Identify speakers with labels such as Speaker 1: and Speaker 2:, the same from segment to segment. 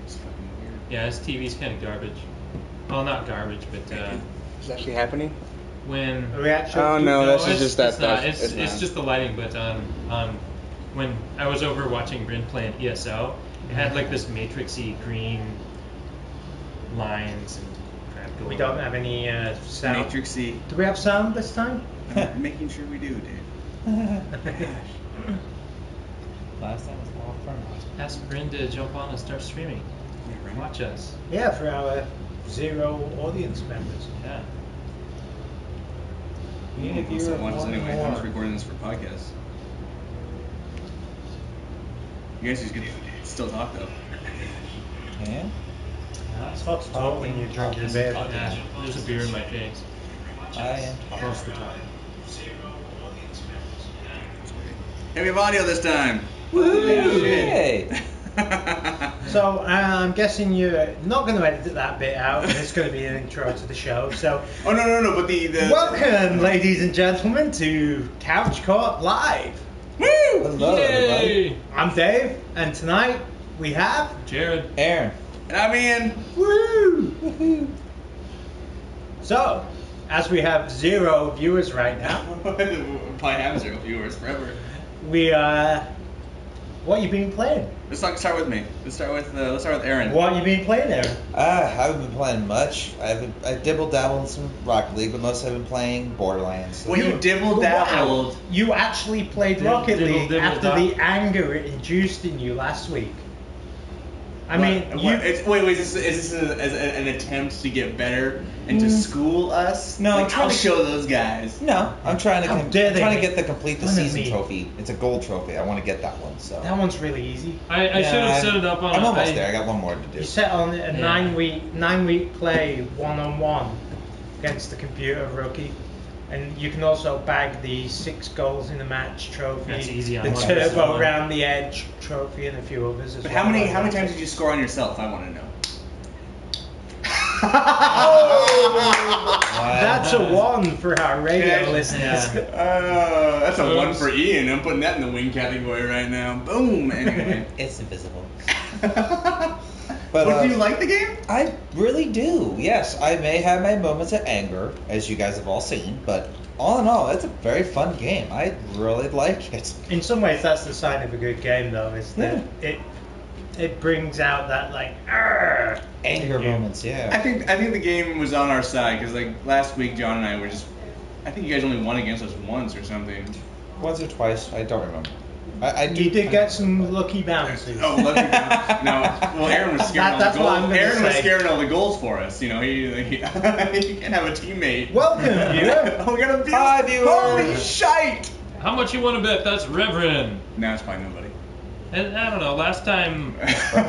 Speaker 1: It's fucking weird.
Speaker 2: Yeah, his TV's kind of garbage. Well, not garbage, but
Speaker 1: Is it actually happening?
Speaker 2: when.
Speaker 3: A reaction?
Speaker 1: Oh no, that's
Speaker 2: it's,
Speaker 1: just that.
Speaker 2: It's not.
Speaker 1: It's
Speaker 2: It's
Speaker 1: not.
Speaker 2: just the lighting. But when I was over watching Bryn play an ESO, it had like this matrixy green lines and crap going.
Speaker 3: We don't have any sound.
Speaker 1: Matrixy.
Speaker 3: Do we have sound this time?
Speaker 1: I'm making sure we do, dude.
Speaker 4: Last time was a lot of fun.
Speaker 2: Ask Bryn to jump on and start streaming.
Speaker 1: Yeah, right.
Speaker 2: Watch us.
Speaker 3: Yeah, for our 0 audience members.
Speaker 2: Yeah.
Speaker 3: Even if
Speaker 1: What's
Speaker 3: you're
Speaker 1: that one anyway? I'm just
Speaker 3: more.
Speaker 1: recording this for podcasts. You guys just get still talk though.
Speaker 4: Yeah?
Speaker 3: It's hot to talk when you drink your beer.
Speaker 2: Yeah. There's a beer in my face.
Speaker 4: I am.
Speaker 2: Most of the time.
Speaker 1: Hey, we have audio this time.
Speaker 4: Yay!
Speaker 3: So I'm guessing you're not going to edit that bit out, and it's going to be an intro to the show. So
Speaker 1: Oh no! But the
Speaker 3: welcome, ladies and gentlemen, to Couch Court Live.
Speaker 1: Woo!
Speaker 4: Hello, everybody.
Speaker 2: Yay!
Speaker 3: I'm Dave, and tonight we have
Speaker 2: Jared.
Speaker 4: Aaron.
Speaker 1: And I'm Ian.
Speaker 3: Woo!
Speaker 4: Woohoo.
Speaker 3: So, as we have 0 viewers right now,
Speaker 1: Probably have 0 viewers forever.
Speaker 3: we what you been playing?
Speaker 1: Let's start with me. Let's start with Aaron.
Speaker 3: What you been playing, Aaron?
Speaker 4: I haven't been playing much. I dibble dabble in some Rocket League, but mostly I've been playing Borderlands.
Speaker 1: Well, you dibble dabbled.
Speaker 3: Wow, you actually played Rocket
Speaker 2: Dibble,
Speaker 3: League
Speaker 2: dibble,
Speaker 3: after the anger it induced in you last week. I mean,
Speaker 1: Wait, is this an attempt to get better and to school us?
Speaker 4: No, I'm
Speaker 1: like,
Speaker 4: trying
Speaker 1: I'll
Speaker 4: to-
Speaker 1: show those guys.
Speaker 4: No, I'm trying
Speaker 3: How
Speaker 4: to
Speaker 3: dare they
Speaker 4: get the complete the
Speaker 3: fun of
Speaker 4: season
Speaker 3: me.
Speaker 4: trophy. It's a gold trophy. I want to get that one. So
Speaker 3: that one's really easy.
Speaker 2: I
Speaker 4: Yeah,
Speaker 2: should have set it up on.
Speaker 4: I'm almost there. I got one more to do.
Speaker 3: You set on a
Speaker 2: Yeah.
Speaker 3: 9-week play 1-on-1 against the computer rookie. And you can also bag the 6 goals in a match trophy,
Speaker 2: That's easy on
Speaker 3: the
Speaker 2: one
Speaker 3: turbo
Speaker 2: person.
Speaker 3: round the edge trophy, and a few others as
Speaker 1: But
Speaker 3: well.
Speaker 1: how many times did you score on yourself? I want to know.
Speaker 3: That's a 1 for our radio
Speaker 1: Okay.
Speaker 3: listeners.
Speaker 2: Yeah.
Speaker 1: That's a
Speaker 2: Oops.
Speaker 1: 1 for Ian. I'm putting that in the win category right now. Boom. Anyway.
Speaker 4: It's invisible.
Speaker 1: But
Speaker 4: But,
Speaker 1: do you like the game?
Speaker 4: I really do. Yes, I may have my moments of anger, as you guys have all seen, but all in all, it's a very fun game. I really like it.
Speaker 3: In some ways, that's the sign of a good game, though, is that it brings out that, like, "Arrgh!"
Speaker 4: Anger
Speaker 3: in you.
Speaker 4: moments,
Speaker 1: I
Speaker 4: yeah.
Speaker 1: think the game was on our side because like last week John and I were just. I think you guys only won against us once or something.
Speaker 4: Once or twice, I don't remember. I do.
Speaker 3: You did get some lucky bounces.
Speaker 1: Oh, lucky. No, well, Aaron was scaring all
Speaker 3: That's
Speaker 1: the
Speaker 3: what I'm
Speaker 1: goals.
Speaker 3: gonna
Speaker 1: Aaron was
Speaker 3: say.
Speaker 1: scaring all the goals for us. You know, he can't have a teammate.
Speaker 3: Welcome, viewer.
Speaker 1: Oh, we got a viewer.
Speaker 4: Hi, viewer.
Speaker 1: Holy shite!
Speaker 2: How much you want to bet? That's Reverend.
Speaker 1: Now it's probably nobody.
Speaker 2: And I don't know. Last time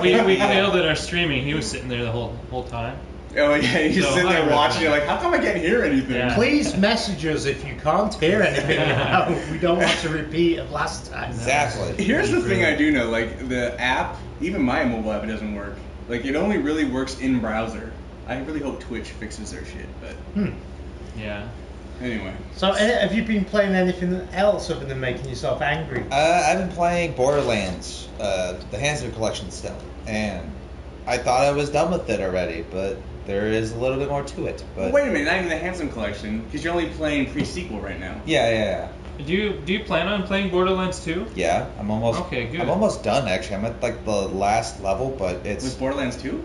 Speaker 2: we failed at our streaming, he was sitting there the whole time.
Speaker 1: Oh yeah, he's just
Speaker 2: So,
Speaker 1: sitting there
Speaker 2: hi,
Speaker 1: watching. You're
Speaker 2: Reverend.
Speaker 1: like, how come I can't hear anything?
Speaker 2: Yeah.
Speaker 3: Please message us if you can't hear anything now. We don't want to repeat of last time.
Speaker 4: Exactly.
Speaker 1: Here's the thing I do know, like the app, even my mobile app, it doesn't work. Like it only really works in browser. I really hope Twitch fixes their shit, but
Speaker 2: Yeah.
Speaker 1: anyway.
Speaker 3: So, have you been playing anything else other than making yourself angry?
Speaker 4: I've been playing Borderlands, the Handsome Collection still, and I thought I was done with it already, but there is a little bit more to it. But
Speaker 1: Well, wait a minute, not even the Handsome Collection, because you're only playing pre-sequel right now.
Speaker 4: yeah.
Speaker 2: Do you plan on playing Borderlands 2?
Speaker 4: Yeah, I'm almost.
Speaker 2: Okay, good.
Speaker 4: I'm almost done actually. I'm at like the last level, but it's
Speaker 1: With Borderlands 2?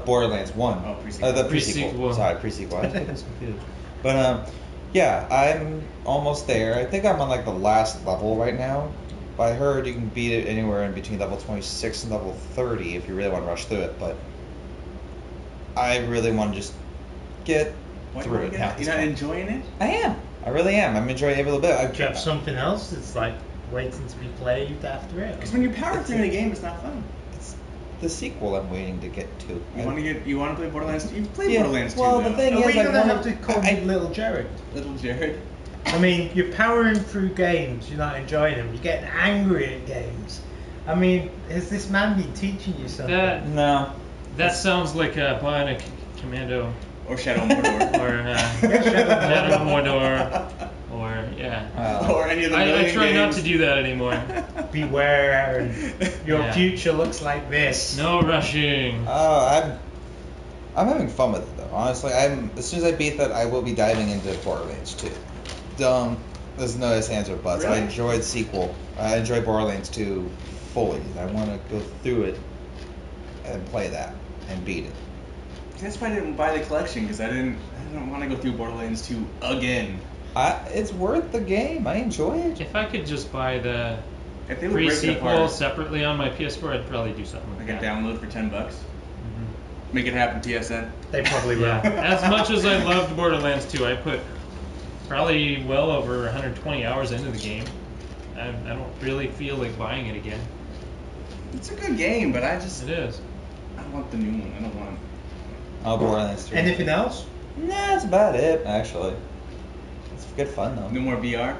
Speaker 4: Borderlands 1.
Speaker 1: Oh, pre-sequel.
Speaker 4: The
Speaker 2: Pre-sequel.
Speaker 4: pre-sequel. Sorry, pre-sequel. I was getting confused. But yeah, I'm almost there. I think I'm on like the last level right now. But I heard you can beat it anywhere in between level 26 and level 30 if you really want to rush through it. But I really want to just get through it. Now.
Speaker 1: You're not enjoying it?
Speaker 4: I am. I really am. I'm enjoying every little bit.
Speaker 3: Do you have something else that's like waiting to be played after it?
Speaker 1: Because when you power through the game, it's not fun.
Speaker 4: It's the sequel I'm waiting to get to.
Speaker 1: You want to play Borderlands 2? You've played
Speaker 4: Yeah,
Speaker 1: Borderlands 2
Speaker 4: well,
Speaker 1: though.
Speaker 4: the thing
Speaker 3: Oh,
Speaker 4: is,
Speaker 3: we're
Speaker 4: like,
Speaker 3: gonna
Speaker 4: one
Speaker 3: have
Speaker 4: of-
Speaker 3: to call
Speaker 4: I-
Speaker 3: me Little Jared.
Speaker 1: Little Jared.
Speaker 3: I mean, you're powering through games, you're not enjoying them, you're getting angry at games. I mean, has this man been teaching you something?
Speaker 2: That
Speaker 4: No.
Speaker 2: that sounds like Bionic Commando
Speaker 1: Or Shadow Mordor.
Speaker 2: or Shadow Mordor or Yeah.
Speaker 1: or any of the
Speaker 2: I
Speaker 1: million
Speaker 2: try not
Speaker 1: games.
Speaker 2: to do that anymore.
Speaker 3: Beware, and your
Speaker 2: Yeah.
Speaker 3: future looks like this.
Speaker 2: No rushing.
Speaker 4: I'm having fun with it though. Honestly, as soon as I beat that, I will be diving into Borderlands 2. There's no ifs, ands, or buts. I
Speaker 1: Really?
Speaker 4: enjoyed sequel. I enjoyed Borderlands 2 fully. I want to go through it and play that and beat it.
Speaker 1: That's why I didn't buy the collection, because I don't want to go through Borderlands 2 again.
Speaker 4: It's worth the game. I enjoy it.
Speaker 2: If I could just buy the
Speaker 1: If they would break it
Speaker 2: pre-sequel
Speaker 1: apart,
Speaker 2: separately on my PS4, I'd probably do something like
Speaker 1: like a
Speaker 2: that.
Speaker 1: download for $10,
Speaker 2: Mhm.
Speaker 1: make it happen, PSN.
Speaker 3: They probably will.
Speaker 2: Yeah. As much as I loved Borderlands 2, I put probably well over 120 hours into the game. I don't really feel like buying it again.
Speaker 1: It's a good game, but I
Speaker 2: It is.
Speaker 1: want the new one. I don't want.
Speaker 4: Oh, Borderlands 3.
Speaker 3: Anything else?
Speaker 4: Nah, that's about it, actually. It's good fun, though.
Speaker 1: No more VR.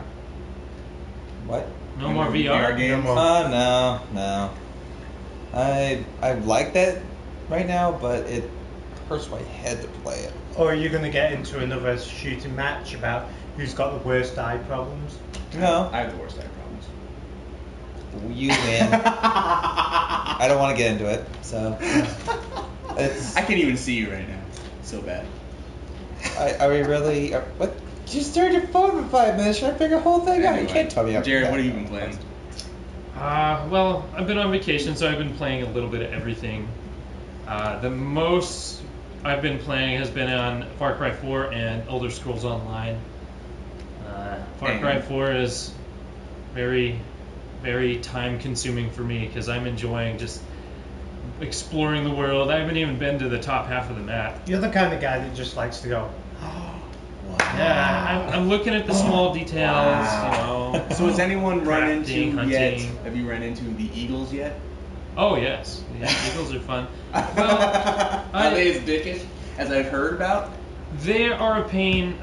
Speaker 4: What?
Speaker 2: No more VR.
Speaker 1: games.
Speaker 3: No more.
Speaker 4: No. I like that right now, but it hurts my head to play it.
Speaker 3: Or are you going to get into another shooting match about who's got the worst eye problems?
Speaker 4: No.
Speaker 1: I have the worst eye problems.
Speaker 4: You win. I don't want to get into it, so. It's.
Speaker 1: I can't even see you right now. So bad.
Speaker 4: Are we really? What? You started your phone for 5 minutes. Should I figure the whole thing out? You
Speaker 1: Anyway,
Speaker 4: can't tell me.
Speaker 1: Jared, what have you been playing?
Speaker 2: Well, I've been on vacation, so I've been playing a little bit of everything. The most I've been playing has been on Far Cry 4 and Elder Scrolls Online. Far Cry 4 is very, very time-consuming for me because I'm enjoying just exploring the world. I haven't even been to the top half of the map.
Speaker 3: You're the kind of guy that just likes to go,
Speaker 2: Yeah, I'm looking at the small details, you know.
Speaker 1: So has anyone run into
Speaker 2: Crafting,
Speaker 1: yet?
Speaker 2: hunting.
Speaker 1: Have you run into the Eagles yet?
Speaker 2: Oh yes, yeah, eagles are fun. Well,
Speaker 1: Are they as dickish as I've heard about?
Speaker 2: they are a pain.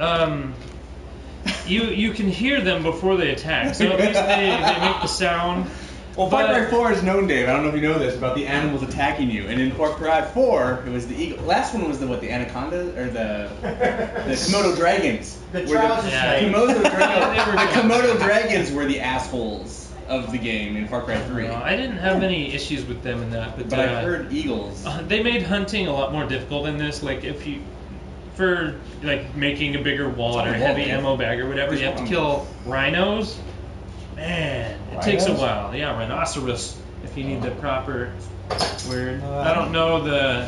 Speaker 2: You can hear them before they attack, so at least they make the sound.
Speaker 1: Well, Far
Speaker 2: But-
Speaker 1: Cry 4 is known, Dave. I don't know if you know this about the animals attacking you. And in Far Cry 4, it was the eagle. Last one was the anaconda or the Komodo dragons.
Speaker 3: The
Speaker 1: Were
Speaker 3: trouser
Speaker 2: Yeah.
Speaker 3: snake.
Speaker 1: Komodo
Speaker 2: They
Speaker 1: dragons.
Speaker 2: were
Speaker 1: The
Speaker 2: good.
Speaker 1: Komodo dragons were the assholes of the game in Far Cry 3.
Speaker 2: I didn't have any issues with them in that,
Speaker 1: But I've heard eagles.
Speaker 2: they made hunting a lot more difficult in this. Like if you, for like making a bigger wallet or
Speaker 1: It's
Speaker 2: a
Speaker 1: a
Speaker 2: heavy
Speaker 1: wallet.
Speaker 2: ammo bag or whatever, you have to
Speaker 1: It's
Speaker 2: kill rhinos. Man, it takes a
Speaker 4: Rhinos?
Speaker 2: while. Yeah, rhinoceros. If you need the proper word,
Speaker 4: Oh,
Speaker 2: I don't know the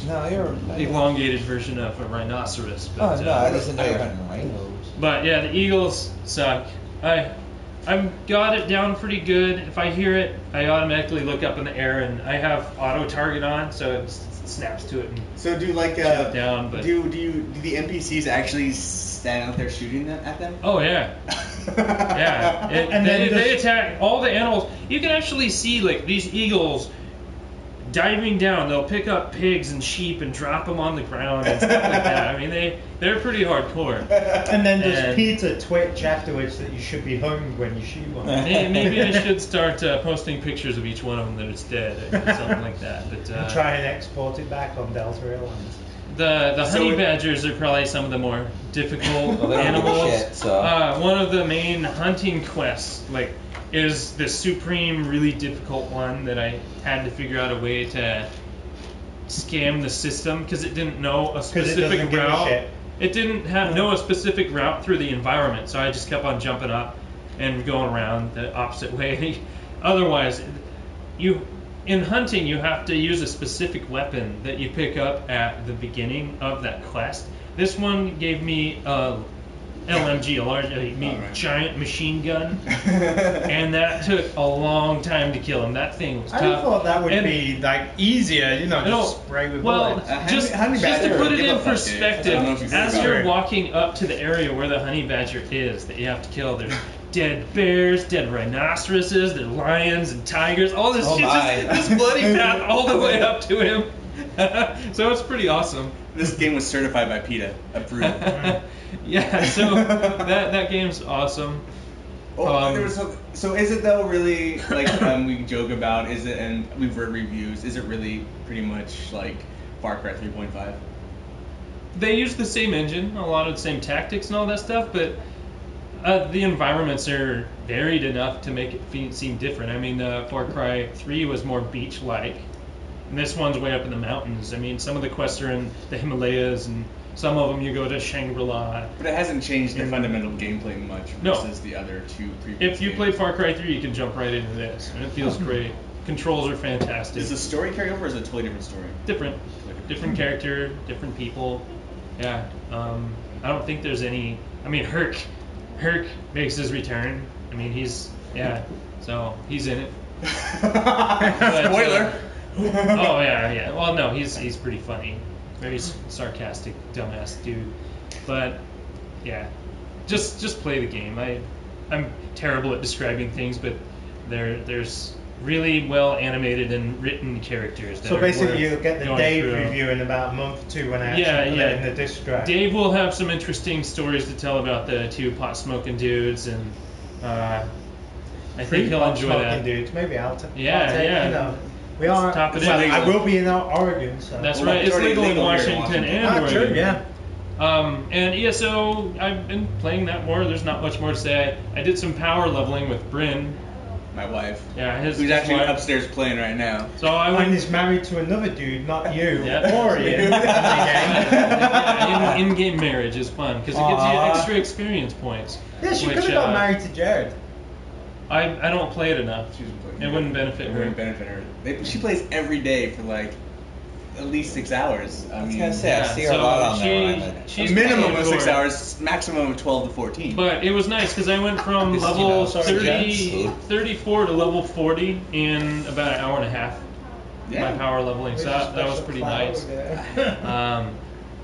Speaker 4: No, you're.
Speaker 2: elongated version of a rhinoceros.
Speaker 4: Oh
Speaker 2: But,
Speaker 4: no, I just know you're hunting rhinos.
Speaker 2: But yeah, the eagles suck. I've got it down pretty good. If I hear it, I automatically look up in the air, and I have auto target on, so it snaps to it. And
Speaker 1: So do like
Speaker 2: Shoot it down, but-
Speaker 1: do the NPCs actually stand out there shooting at them?
Speaker 2: oh yeah, yeah.
Speaker 3: And then
Speaker 2: They attack all the animals. You can actually see like these eagles diving down. They'll pick up pigs and sheep and drop them on the ground and stuff like that. I mean, they're pretty hardcore.
Speaker 3: And then does
Speaker 2: And-
Speaker 3: Peter twitch afterwards that you should be hung when you shoot one?
Speaker 2: Maybe I should start posting pictures of each one of them that it's dead or something like that. But
Speaker 3: And try and export it back on Delta Airlines.
Speaker 2: the
Speaker 1: So
Speaker 2: honey
Speaker 1: it-
Speaker 2: badgers are probably some of the more difficult
Speaker 4: Well, they don't give a
Speaker 2: animals.
Speaker 4: shit, so.
Speaker 2: One of the main hunting quests, is the supreme, really difficult one that I had to figure out a way to scam the system because it didn't know a
Speaker 3: it
Speaker 2: specific
Speaker 3: doesn't give a
Speaker 2: route.
Speaker 3: shit.
Speaker 2: It didn't know a specific route through the environment, so I just kept on jumping up and going around the opposite way. Otherwise, in hunting, you have to use a specific weapon that you pick up at the beginning of that quest. This one gave me a LMG, a large,
Speaker 1: Alright.
Speaker 2: giant machine gun, and that took a long time to kill him. That thing was
Speaker 3: I
Speaker 2: tough.
Speaker 3: thought that would
Speaker 2: And-
Speaker 3: be like easier, you know,
Speaker 2: No,
Speaker 3: just spray with
Speaker 2: well,
Speaker 3: bullets.
Speaker 2: just
Speaker 1: honey
Speaker 2: to
Speaker 1: badger
Speaker 2: put
Speaker 1: or
Speaker 2: it
Speaker 1: give
Speaker 2: in
Speaker 1: a fuck, Dave. I
Speaker 2: perspective,
Speaker 1: don't know if you've heard
Speaker 2: as
Speaker 1: about
Speaker 2: you're
Speaker 1: it.
Speaker 2: walking up to the area where the honey badger is that you have to kill, there's dead bears, dead rhinoceroses, there's lions and tigers, all this
Speaker 4: Oh
Speaker 2: shit,
Speaker 4: my.
Speaker 2: just this bloody path all the way up to him. So it's pretty awesome.
Speaker 1: This game was certified by PETA, approved.
Speaker 2: Yeah, so that game's awesome.
Speaker 1: Oh, so is it though really like we joke about? Is it, and we've read reviews? Is it really pretty much like Far Cry 3.5?
Speaker 2: They use the same engine, a lot of the same tactics and all that stuff, but the environments are varied enough to make it seem different. I mean, Far Cry 3 was more beach-like, and this one's way up in the mountains. I mean, some of the quests are in the Himalayas, and some of them you go to Shangri-La.
Speaker 1: But it hasn't changed the fundamental gameplay much versus the other two previous
Speaker 2: If you
Speaker 1: games.
Speaker 2: played Far Cry 3, you can jump right into this, and it feels great. Controls are fantastic.
Speaker 1: Does the story carry over, or is it a totally different story?
Speaker 2: Different character, different people. Yeah. I don't think there's any. I mean, Herc makes his return. I mean, so he's in it.
Speaker 1: Spoiler.
Speaker 2: Oh yeah. Well, no, he's pretty funny, very sarcastic, dumbass dude. But yeah, just play the game. I'm terrible at describing things, but there's really well animated and written characters. That
Speaker 3: So
Speaker 2: are
Speaker 3: basically,
Speaker 2: worth
Speaker 3: you'll get the
Speaker 2: going
Speaker 3: Dave
Speaker 2: through.
Speaker 3: review in about a month or two when I actually put it in the disc drive.
Speaker 2: Dave will have some interesting stories to tell about the two pot smoking dudes, and I think he'll enjoy that.
Speaker 3: Dudes. Maybe I'll take.
Speaker 2: Yeah.
Speaker 3: You know, we are.
Speaker 2: top it
Speaker 3: Well,
Speaker 2: in.
Speaker 3: I will be in Oregon. So.
Speaker 2: That's
Speaker 1: Well,
Speaker 2: right.
Speaker 1: it's
Speaker 2: It's
Speaker 1: already
Speaker 2: legal in
Speaker 1: legal here in
Speaker 2: Washington
Speaker 1: Washington.
Speaker 2: and
Speaker 3: True,
Speaker 2: Oregon.
Speaker 3: yeah.
Speaker 2: And ESO, I've been playing that more. There's not much more to say. I did some power leveling with Bryn.
Speaker 1: My wife.
Speaker 2: Yeah,
Speaker 1: Who's
Speaker 2: his
Speaker 1: actually
Speaker 2: wife.
Speaker 1: upstairs playing right now.
Speaker 2: So I
Speaker 3: And
Speaker 2: went.
Speaker 3: is married to another dude, not you.
Speaker 2: Yeah.
Speaker 3: Or Ian.
Speaker 2: Yeah, in-game marriage is fun because it gives you
Speaker 3: Aw.
Speaker 2: extra experience points.
Speaker 3: Yeah, she
Speaker 2: which,
Speaker 3: could have got married to Jared.
Speaker 2: I don't play it enough.
Speaker 1: She doesn't play.
Speaker 2: It wouldn't benefit
Speaker 1: It
Speaker 2: her.
Speaker 1: wouldn't benefit her. She plays every day for like at least 6 hours.
Speaker 4: I was gonna say, I
Speaker 2: Yeah,
Speaker 4: see her a
Speaker 2: so
Speaker 4: lot on there.
Speaker 2: she-
Speaker 4: When I'm at-
Speaker 2: she's
Speaker 1: A minimum
Speaker 2: paying
Speaker 1: of 6
Speaker 2: for it.
Speaker 1: hours, maximum of 12 to 14.
Speaker 2: But it was nice because I went from
Speaker 4: This is,
Speaker 2: level
Speaker 4: you know, sorry,
Speaker 2: 30,
Speaker 4: gents.
Speaker 2: 34 to level 40 in about an hour and a half.
Speaker 1: Yeah.
Speaker 2: My power leveling, so that was pretty nice.
Speaker 3: Yeah.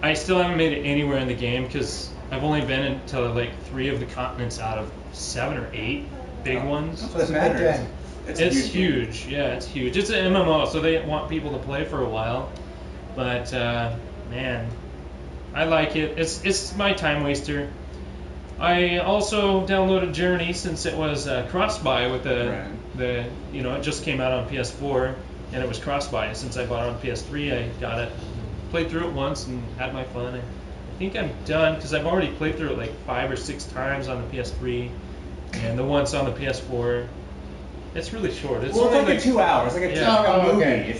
Speaker 2: I still haven't made it anywhere in the game because I've only been into like 3 of the continents out of 7 or 8 big ones.
Speaker 1: That's what
Speaker 3: It's a big
Speaker 1: matters.
Speaker 3: game.
Speaker 2: It's
Speaker 1: a game.
Speaker 2: huge. Yeah, it's huge. It's an MMO, so they want people to play for a while. But man, I like it. It's my time waster. I also downloaded Journey since it was cross-buy with the it just came out on PS4 and it was cross-buy. Since I bought it on PS3, I got it, played through it once and had my fun. I think I'm done because I've already played through it like 5 or 6 times on the PS3 and the once on the PS4. It's really short. It's
Speaker 1: Well, it's
Speaker 2: only
Speaker 1: like a 2 hours, like a
Speaker 2: Yeah.
Speaker 1: 2-hour movie.
Speaker 3: Okay.
Speaker 1: It's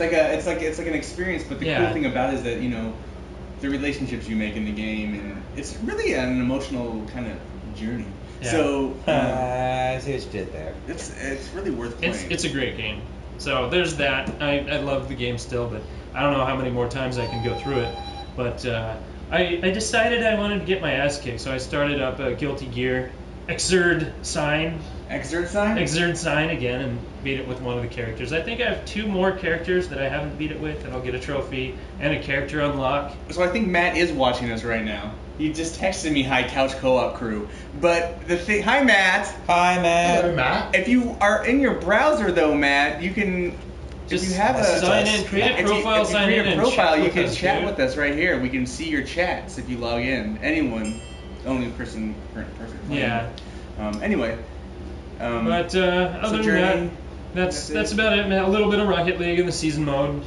Speaker 1: like an experience. But the
Speaker 2: Yeah.
Speaker 1: cool thing about it is that the relationships you make in the game, and it's really an emotional kind of journey.
Speaker 2: Yeah.
Speaker 1: So
Speaker 4: I see what you did there.
Speaker 1: it's really worth playing.
Speaker 2: It's a great game. So there's that. I love the game still, but I don't know how many more times I can go through it. But I decided I wanted to get my ass kicked, so I started up Guilty Gear Exerd Sign again and beat it with one of the characters. I think I have 2 more characters that I haven't beat it with, and I'll get a trophy and a character unlock.
Speaker 1: So I think Matt is watching us right now. He just texted me, "Hi, Couch Co-op crew." But hi Matt.
Speaker 4: Hi, man.
Speaker 3: Hello, Matt.
Speaker 1: If you are in your browser though, Matt, you can.
Speaker 2: Just
Speaker 1: if you have a
Speaker 2: sign in, create a profile,
Speaker 1: if you
Speaker 2: sign
Speaker 1: create
Speaker 2: in,
Speaker 1: a
Speaker 2: and
Speaker 1: profile,
Speaker 2: chat
Speaker 1: you
Speaker 2: with
Speaker 1: can
Speaker 2: us,
Speaker 1: chat
Speaker 2: dude.
Speaker 1: with us right here. We can see your chats if you log in. Anyone, only current person. playing.
Speaker 2: Yeah.
Speaker 1: Anyway.
Speaker 2: But other than
Speaker 1: Journey,
Speaker 2: that, that's about it, man. A little bit of Rocket League in the season mode,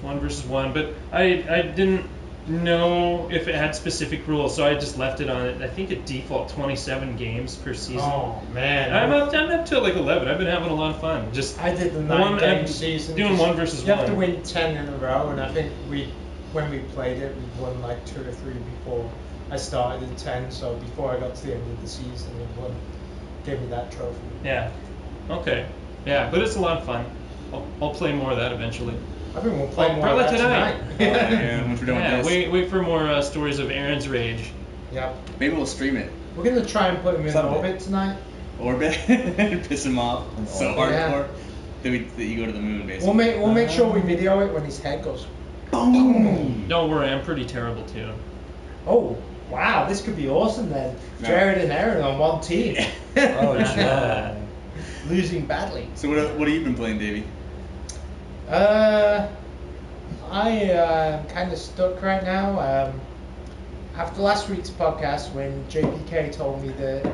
Speaker 2: 1 versus 1. But I didn't know if it had specific rules, so I just left it on it. I think it default 27 games per season.
Speaker 3: Oh man.
Speaker 2: I'm up to like 11. I've been having a lot of fun. Just
Speaker 3: I did the
Speaker 2: one
Speaker 3: 9-game
Speaker 2: I'm
Speaker 3: season.
Speaker 2: doing
Speaker 3: just-
Speaker 2: 1 versus
Speaker 3: You have to
Speaker 2: 1.
Speaker 3: win 10 in a row, and I think when we played it, we won like 2 or 3 before I started in 10. So before I got to the end of the season, we won. Gave me that trophy.
Speaker 2: Yeah. Okay. Yeah, but it's a lot of fun. I'll play more of that eventually.
Speaker 3: I think we'll play
Speaker 2: Oh,
Speaker 3: more of
Speaker 2: probably
Speaker 3: that
Speaker 2: tonight.
Speaker 1: Yeah, once we're done
Speaker 2: Yeah,
Speaker 1: with this,
Speaker 2: wait for more stories of Aaron's Rage.
Speaker 3: Yep.
Speaker 1: maybe we'll stream it.
Speaker 3: We're gonna try and put him in
Speaker 4: Someday.
Speaker 3: orbit tonight.
Speaker 1: Orbit, piss him off. So
Speaker 3: Orbit.
Speaker 1: hardcore that you go to the moon, basically.
Speaker 3: We'll make sure we video it when his head goes.
Speaker 1: Boom.
Speaker 2: Don't worry, I'm pretty terrible too.
Speaker 3: Oh, wow, this could be awesome then.
Speaker 1: No.
Speaker 3: Jared and Aaron on one team.
Speaker 4: Oh,
Speaker 2: Yeah.
Speaker 3: Losing badly.
Speaker 1: So what have you been playing, Davey?
Speaker 3: I'm kind of stuck right now. After last week's podcast, when JPK told me that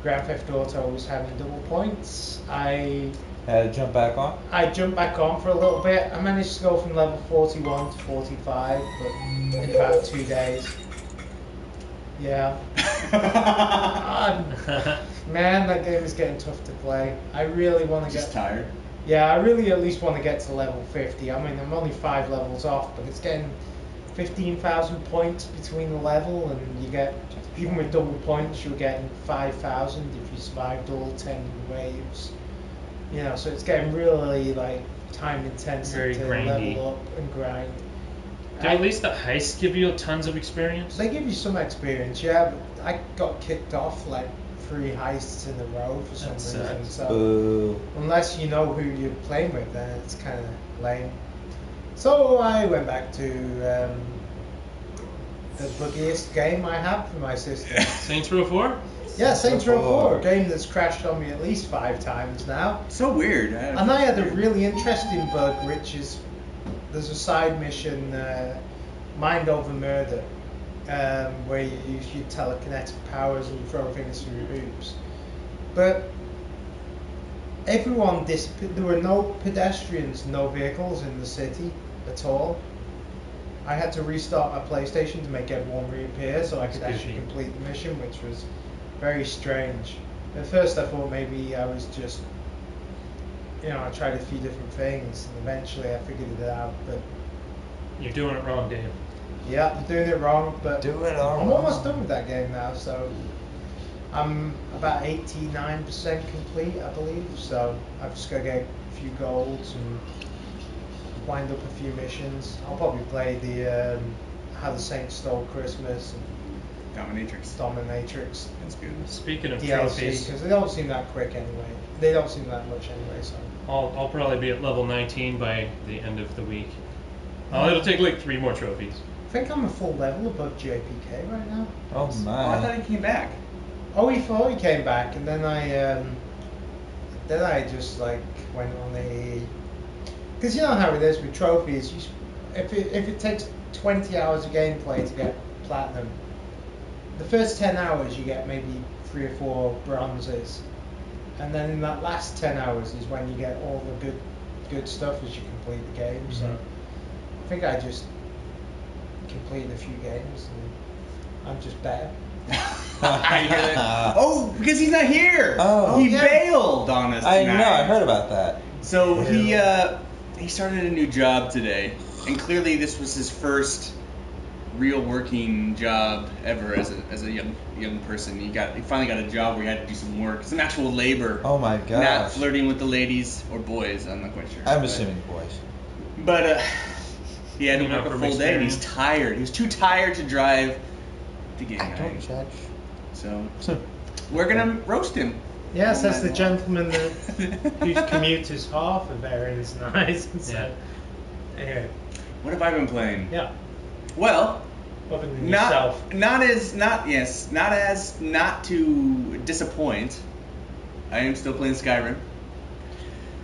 Speaker 3: Grand Theft Auto was having double points, I
Speaker 4: Had to jump back on.
Speaker 3: jumped back on for a little bit. I managed to go from level 41 to 45, but in about 2 days. Yeah. Man, that game is getting tough to play. I really want to
Speaker 1: Just
Speaker 3: get.
Speaker 1: tired.
Speaker 3: Yeah, I really at least want to get to level 50. I mean, I'm only 5 levels off, but it's getting 15,000 points between the level, and you get, even with double points, you're getting 5,000 if you survived all 10 waves. You know, so it's getting really like time intensive
Speaker 2: Very
Speaker 3: to
Speaker 2: grindy.
Speaker 3: level up and grind.
Speaker 2: Do at least the heists give you tons of experience?
Speaker 3: They give you some experience, yeah, but I got kicked off like 3 heists in a row for some
Speaker 2: That
Speaker 3: reason.
Speaker 2: sucks.
Speaker 3: So
Speaker 4: Boo.
Speaker 3: unless you know who you're playing with, then it's kind of lame. So I went back to the buggiest game I have for my system.
Speaker 2: Saints Row 4?
Speaker 3: Yeah, Saints Row 4, a
Speaker 4: 4.
Speaker 3: game that's crashed on me at least 5 times now.
Speaker 1: So weird.
Speaker 3: And I had a really interesting bug, which is there's a side mission, Mind Over Murder, where you use your telekinetic powers and throw things through hoops. But everyone disappeared. There were no pedestrians, no vehicles in the city at all. I had to restart my PlayStation to make everyone reappear so I could actually complete the mission, which was very strange. At first I thought maybe I was just, I tried a few different things and eventually I figured it out. But
Speaker 2: You're doing it wrong, Dave.
Speaker 3: yeah, I'm doing it wrong, but
Speaker 4: Do it all
Speaker 3: I'm almost
Speaker 4: wrong.
Speaker 3: done with that game now, so I'm about 89% complete, I believe. So I've just got to get a few golds and wind up a few missions. I'll probably play the How the Saints Stole Christmas and
Speaker 1: Dominatrix.
Speaker 3: Dominatrix
Speaker 1: That's good.
Speaker 2: Speaking of
Speaker 3: DLC
Speaker 2: trophies,
Speaker 3: because they don't seem that quick anyway. They don't seem that much anyway. So
Speaker 2: I'll probably be at level 19 by the end of the week. It'll take like 3 more trophies.
Speaker 3: I think I'm a full level above JPK right now.
Speaker 4: Oh
Speaker 1: Oh, I
Speaker 4: my.
Speaker 1: thought he came back.
Speaker 3: Oh, he thought he came back, and then I just like went on a, because you know how it is with trophies. If it takes 20 hours of gameplay to get platinum, the first 10 hours you get maybe 3 or 4 bronzes, and then in that last 10 hours is when you get all the good stuff as you complete the game. So I think I just completed a few games, and I'm just better.
Speaker 1: I hear that. Oh, because he's not here.
Speaker 4: Oh.
Speaker 1: He
Speaker 3: Yeah.
Speaker 1: bailed on us
Speaker 4: I
Speaker 1: tonight.
Speaker 4: know, I heard about that.
Speaker 1: So he started a new job today, and clearly this was his first real working job ever as a young person. He finally got a job where he had to do some work, some actual labor.
Speaker 4: Oh my
Speaker 1: Not
Speaker 4: gosh.
Speaker 1: flirting with the ladies or boys. I'm not quite sure.
Speaker 4: I'm
Speaker 1: But-
Speaker 4: assuming boys.
Speaker 1: But he had to
Speaker 2: You know,
Speaker 1: work a
Speaker 2: from
Speaker 1: full day, and he's
Speaker 2: experience.
Speaker 1: tired. He was too tired to drive to game
Speaker 4: I don't
Speaker 1: night.
Speaker 4: judge.
Speaker 1: So we're gonna roast him.
Speaker 3: Yeah,
Speaker 1: all
Speaker 3: says
Speaker 1: night
Speaker 3: the
Speaker 1: long.
Speaker 3: gentleman whose commute is half of Aaron's nice. So,
Speaker 2: Yeah.
Speaker 3: anyway,
Speaker 1: What have I been playing?
Speaker 3: yeah,
Speaker 1: Well,
Speaker 3: other than yourself.
Speaker 1: not to disappoint. I am still playing Skyrim.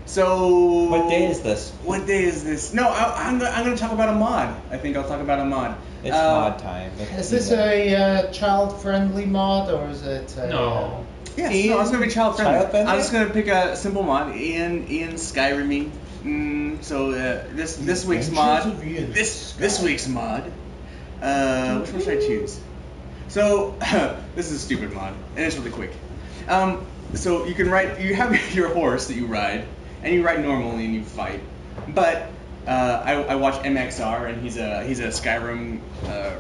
Speaker 1: So
Speaker 4: What day is this?
Speaker 1: What day is this? No, I'm gonna talk about a mod. I think I'll talk about a mod.
Speaker 4: It's mod time.
Speaker 3: Is this a child-friendly mod or is it?
Speaker 2: No.
Speaker 1: Yes, no, it's gonna be child friendly.
Speaker 4: Child-friendly?
Speaker 1: I'm just gonna pick a simple mod, Ian Skyrim. So this week's mod,
Speaker 3: Adventures of Ian
Speaker 1: this week's mod. Which one should I choose? So this is a stupid mod, and it's really quick. So you have your horse that you ride, and you ride normally and you fight. But I watch MXR, and he's a Skyrim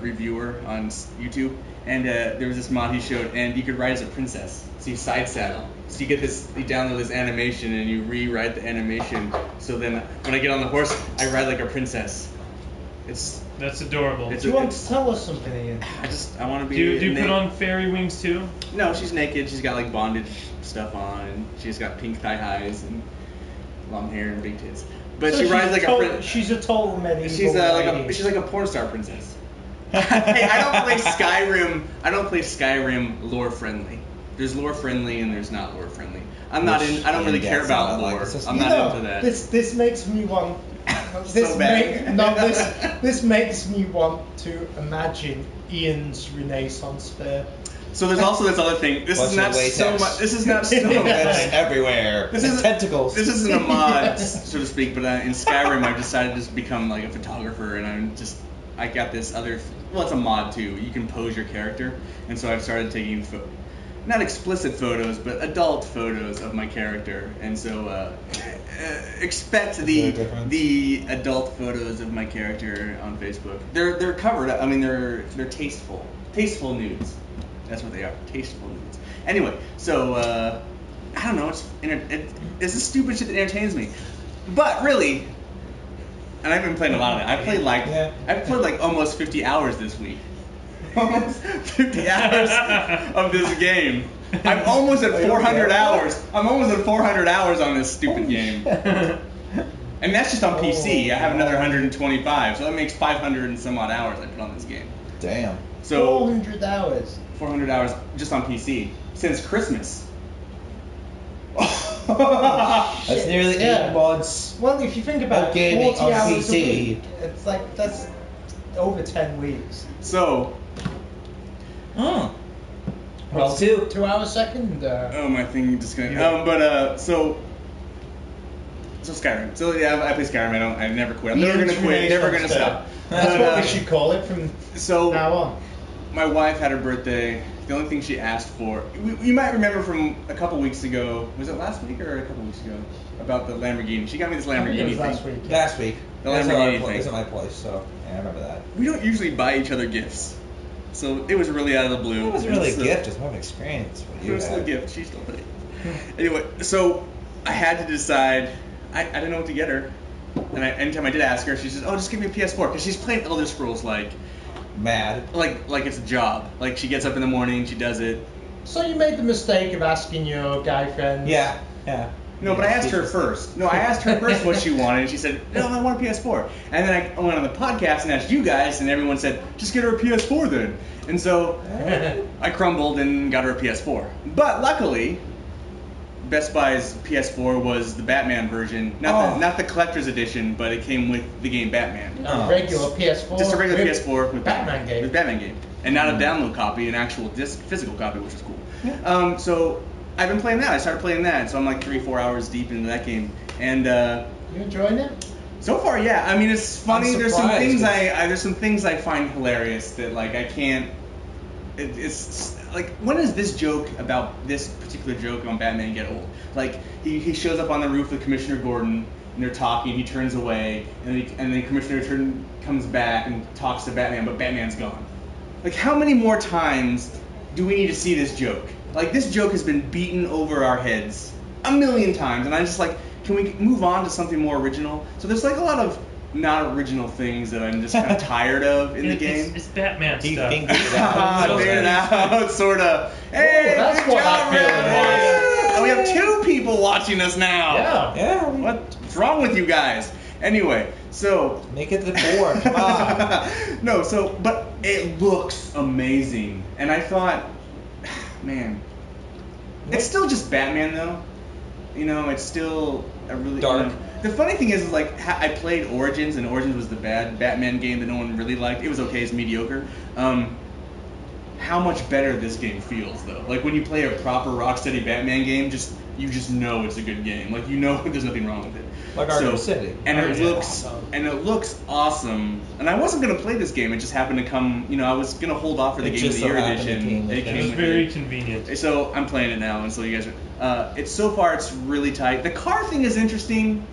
Speaker 1: reviewer on YouTube, and there was this mod he showed, and you could ride as a princess. So you side saddle. So you download this animation, and you rewrite the animation. So then when I get on the horse, I ride like a princess.
Speaker 2: That's adorable.
Speaker 1: It's
Speaker 3: Do you want to tell us something, Ian?
Speaker 1: I want to be.
Speaker 2: Do you put on fairy wings too?
Speaker 1: No, she's naked. She's got like bondage stuff on, and she's got pink thigh highs and long hair and big tits. But
Speaker 3: So
Speaker 1: she rides like a princess.
Speaker 3: She's a total medieval.
Speaker 1: She's
Speaker 3: lady.
Speaker 1: she's like a porn star princess. Hey, I don't play Skyrim. I don't play Skyrim lore friendly. There's lore friendly and there's not lore friendly. I don't really care about lore. I'm not into that.
Speaker 3: This makes me want.
Speaker 1: So bad.
Speaker 3: This makes me want to imagine Ian's Renaissance fair.
Speaker 1: So there's also this other thing. This is
Speaker 4: Bunch
Speaker 1: not
Speaker 4: of latex.
Speaker 1: so much. This is not so
Speaker 4: It's
Speaker 1: much.
Speaker 4: everywhere.
Speaker 1: This
Speaker 4: And
Speaker 1: is
Speaker 4: tentacles.
Speaker 1: This isn't a mod, so to speak, but in Skyrim I've decided to just become like a photographer, and I'm just I got this other. Well, it's a mod too. You can pose your character, and so I've started taking not explicit photos, but adult photos of my character, and so expect the adult photos of my character on Facebook. They're covered. I mean, they're tasteful nudes. That's what they are, tasteful nudes. Anyway, so I don't know. It's the stupid shit that entertains me, but really. And I've been playing a lot of it. I've played like almost 50 hours this week. Almost 50 hours of this game. I'm almost at 400 hours. I'm almost at 400 hours on this stupid game. And that's just on PC. I have another 125, so that makes 500 and some odd hours I put on this game.
Speaker 4: Damn.
Speaker 1: So
Speaker 3: 400 hours.
Speaker 1: 400 hours just on PC since Christmas.
Speaker 4: That's nearly 8 months.
Speaker 3: Well, if you think about
Speaker 4: gaming
Speaker 3: 40
Speaker 4: on
Speaker 3: hours
Speaker 4: PC.
Speaker 3: a week, it's like that's over 10 weeks.
Speaker 1: So.
Speaker 4: Well,
Speaker 3: 2 hours a second.
Speaker 1: Oh, my thing just gonna. So Skyrim. So yeah, I play Skyrim. I never quit. I'm never gonna quit. Never gonna stop.
Speaker 3: That's what we should call it from now on.
Speaker 1: My wife had her birthday. The only thing she asked for, you might remember from a couple weeks ago. Was it last week or a couple weeks ago? About the Lamborghini. She got me this Lamborghini thing.
Speaker 3: Last week.
Speaker 4: Last week.
Speaker 1: The Lamborghini thing.
Speaker 4: It's at my place, so yeah, I remember that.
Speaker 1: We don't usually buy each other gifts, so it was really out of the blue.
Speaker 4: It wasn't really a gift, it's more of an experience. What you
Speaker 1: it was still a
Speaker 4: had.
Speaker 1: gift. She still paid. Anyway, so I had to decide. I didn't know what to get her, and anytime I did ask her, she says, "Oh, just give me a PS4," because she's playing Elder Scrolls like it's a job. Like she gets up in the morning, she does it.
Speaker 3: So you made the mistake of asking your guy friend.
Speaker 4: Yeah.
Speaker 1: No, but I asked her first. No, I asked her first what she wanted, and she said, "No, I want a PS4." And then I went on the podcast and asked you guys, and everyone said, "Just get her a PS4 then." And so I crumbled and got her a PS4. But luckily, Best Buy's PS4 was the Batman version, not the collector's edition, but it came with the game Batman.
Speaker 3: A regular PS4.
Speaker 1: Just a regular PS4 with
Speaker 3: Batman game.
Speaker 1: With Batman game, and not a download copy, an actual disc, physical copy, which is cool. So I've been playing that. I started playing that, so I'm like 3-4 hours deep into that game, and
Speaker 3: you enjoying it?
Speaker 1: So far, yeah. I mean, it's funny.
Speaker 4: I'm
Speaker 1: There's some
Speaker 4: surprised.
Speaker 1: things there's some things I find hilarious that like I can't. It's like, when does this joke about this particular joke on Batman get old? Like he shows up on the roof with Commissioner Gordon and they're talking. He turns away and then Commissioner comes back and talks to Batman, but Batman's gone. Like, how many more times do we need to see this joke? Like, this joke has been beaten over our heads a million times, and I'm just like, can we move on to something more original? So there's like a lot of not original things that I'm just kind of tired of in the game.
Speaker 2: It's Batman
Speaker 4: He
Speaker 2: stuff.
Speaker 4: figured it out.
Speaker 1: Figured it out, sort of. Hey,
Speaker 3: that's
Speaker 1: good
Speaker 3: what
Speaker 1: job,
Speaker 3: that feeling
Speaker 1: Ray. And we have 2 people watching us now.
Speaker 3: Yeah.
Speaker 1: What's wrong with you guys? Anyway, so.
Speaker 4: Make it the 4. Come on.
Speaker 1: No, but it looks amazing. And I thought, man, it's still just Batman though. You know, it's still a really
Speaker 4: Dark.
Speaker 1: You know, the funny thing is, like, I played Origins, and Origins was the bad Batman game that no one really liked. It was okay, it's mediocre. How much better this game feels, though. Like, when you play a proper Rocksteady Batman game, you just know it's a good game. Like, you know there's nothing wrong with it.
Speaker 4: Like Arkham City.
Speaker 1: And it looks awesome. And I wasn't gonna play this game. It just happened to come. You know, I was gonna hold off for the
Speaker 4: It
Speaker 1: Game of
Speaker 4: just
Speaker 1: the
Speaker 4: so
Speaker 1: Year
Speaker 4: happened it
Speaker 1: edition.
Speaker 4: came with
Speaker 1: It
Speaker 4: it.
Speaker 1: came
Speaker 2: It was
Speaker 1: with
Speaker 2: very
Speaker 1: it.
Speaker 2: convenient.
Speaker 1: So I'm playing it now, and so you guys are. It's so far, it's really tight. The car thing is interesting.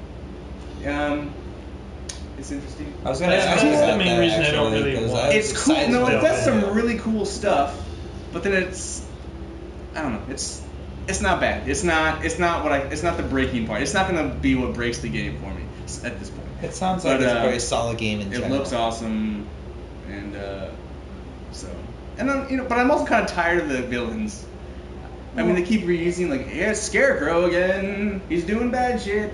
Speaker 1: It's interesting.
Speaker 4: I was gonna
Speaker 2: That's
Speaker 4: ask you
Speaker 2: the
Speaker 4: about
Speaker 2: main
Speaker 4: that,
Speaker 2: reason I don't
Speaker 4: actually,
Speaker 2: really
Speaker 4: 'cause
Speaker 2: want
Speaker 4: I was
Speaker 1: It's cool.
Speaker 4: excited
Speaker 1: No, it
Speaker 4: about
Speaker 1: does
Speaker 4: that.
Speaker 1: some really cool stuff, but then I don't know. It's not bad. It's not the breaking part. It's not gonna be what breaks the game for me at this point.
Speaker 4: It sounds like
Speaker 1: But,
Speaker 4: it's a very solid game in
Speaker 1: It
Speaker 4: general.
Speaker 1: looks awesome, and but I'm also kind of tired of the villains. I mean, they keep reusing, like, yeah, Scarecrow again. He's doing bad shit.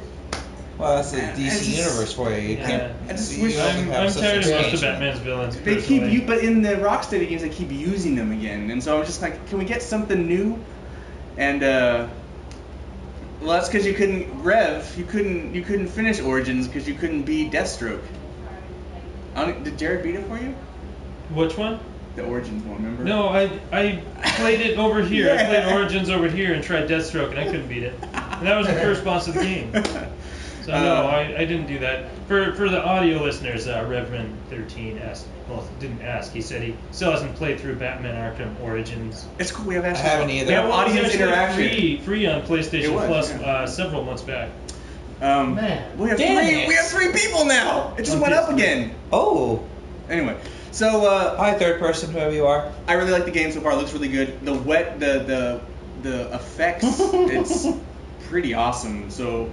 Speaker 4: Well, that's the
Speaker 1: And
Speaker 4: DC
Speaker 1: it's just-
Speaker 4: universe for you. You
Speaker 2: Yeah.
Speaker 4: can't.
Speaker 1: I just
Speaker 4: you
Speaker 1: wish-
Speaker 4: don't
Speaker 2: I'm
Speaker 4: have such
Speaker 2: tired of most of
Speaker 4: expansion.
Speaker 2: Batman's villains.
Speaker 1: They keep
Speaker 2: personally.
Speaker 1: but in the Rocksteady games, they keep using them again, and so I'm just like, can we get something new? And well, that's because you couldn't finish Origins because you couldn't beat Deathstroke. Did Jared beat it for you?
Speaker 2: Which one?
Speaker 1: The Origins one, remember?
Speaker 2: No, I played it over here. I played
Speaker 1: Yeah.
Speaker 2: Origins over here and tried Deathstroke, and I couldn't beat it. And that was the first boss of the game. So no, I didn't do that. For the audio listeners, Reverend 13 asked. Well, didn't ask. He said he still hasn't played through Batman Arkham Origins.
Speaker 1: It's cool. We have
Speaker 4: I haven't either.
Speaker 1: We have
Speaker 2: Well, it was
Speaker 1: audience
Speaker 2: actually
Speaker 1: interaction.
Speaker 2: Free on PlayStation
Speaker 1: It was,
Speaker 2: Plus
Speaker 1: yeah.
Speaker 2: several months back.
Speaker 3: Man,
Speaker 1: We have
Speaker 3: damn
Speaker 1: three.
Speaker 3: it.
Speaker 1: We have 3 people now. It just
Speaker 2: On
Speaker 1: went up
Speaker 2: PS3.
Speaker 1: again.
Speaker 4: Oh,
Speaker 1: Anyway, so
Speaker 4: hi, third person, whoever you are.
Speaker 1: I really like the game so far. It looks really good. The effects, it's pretty awesome. So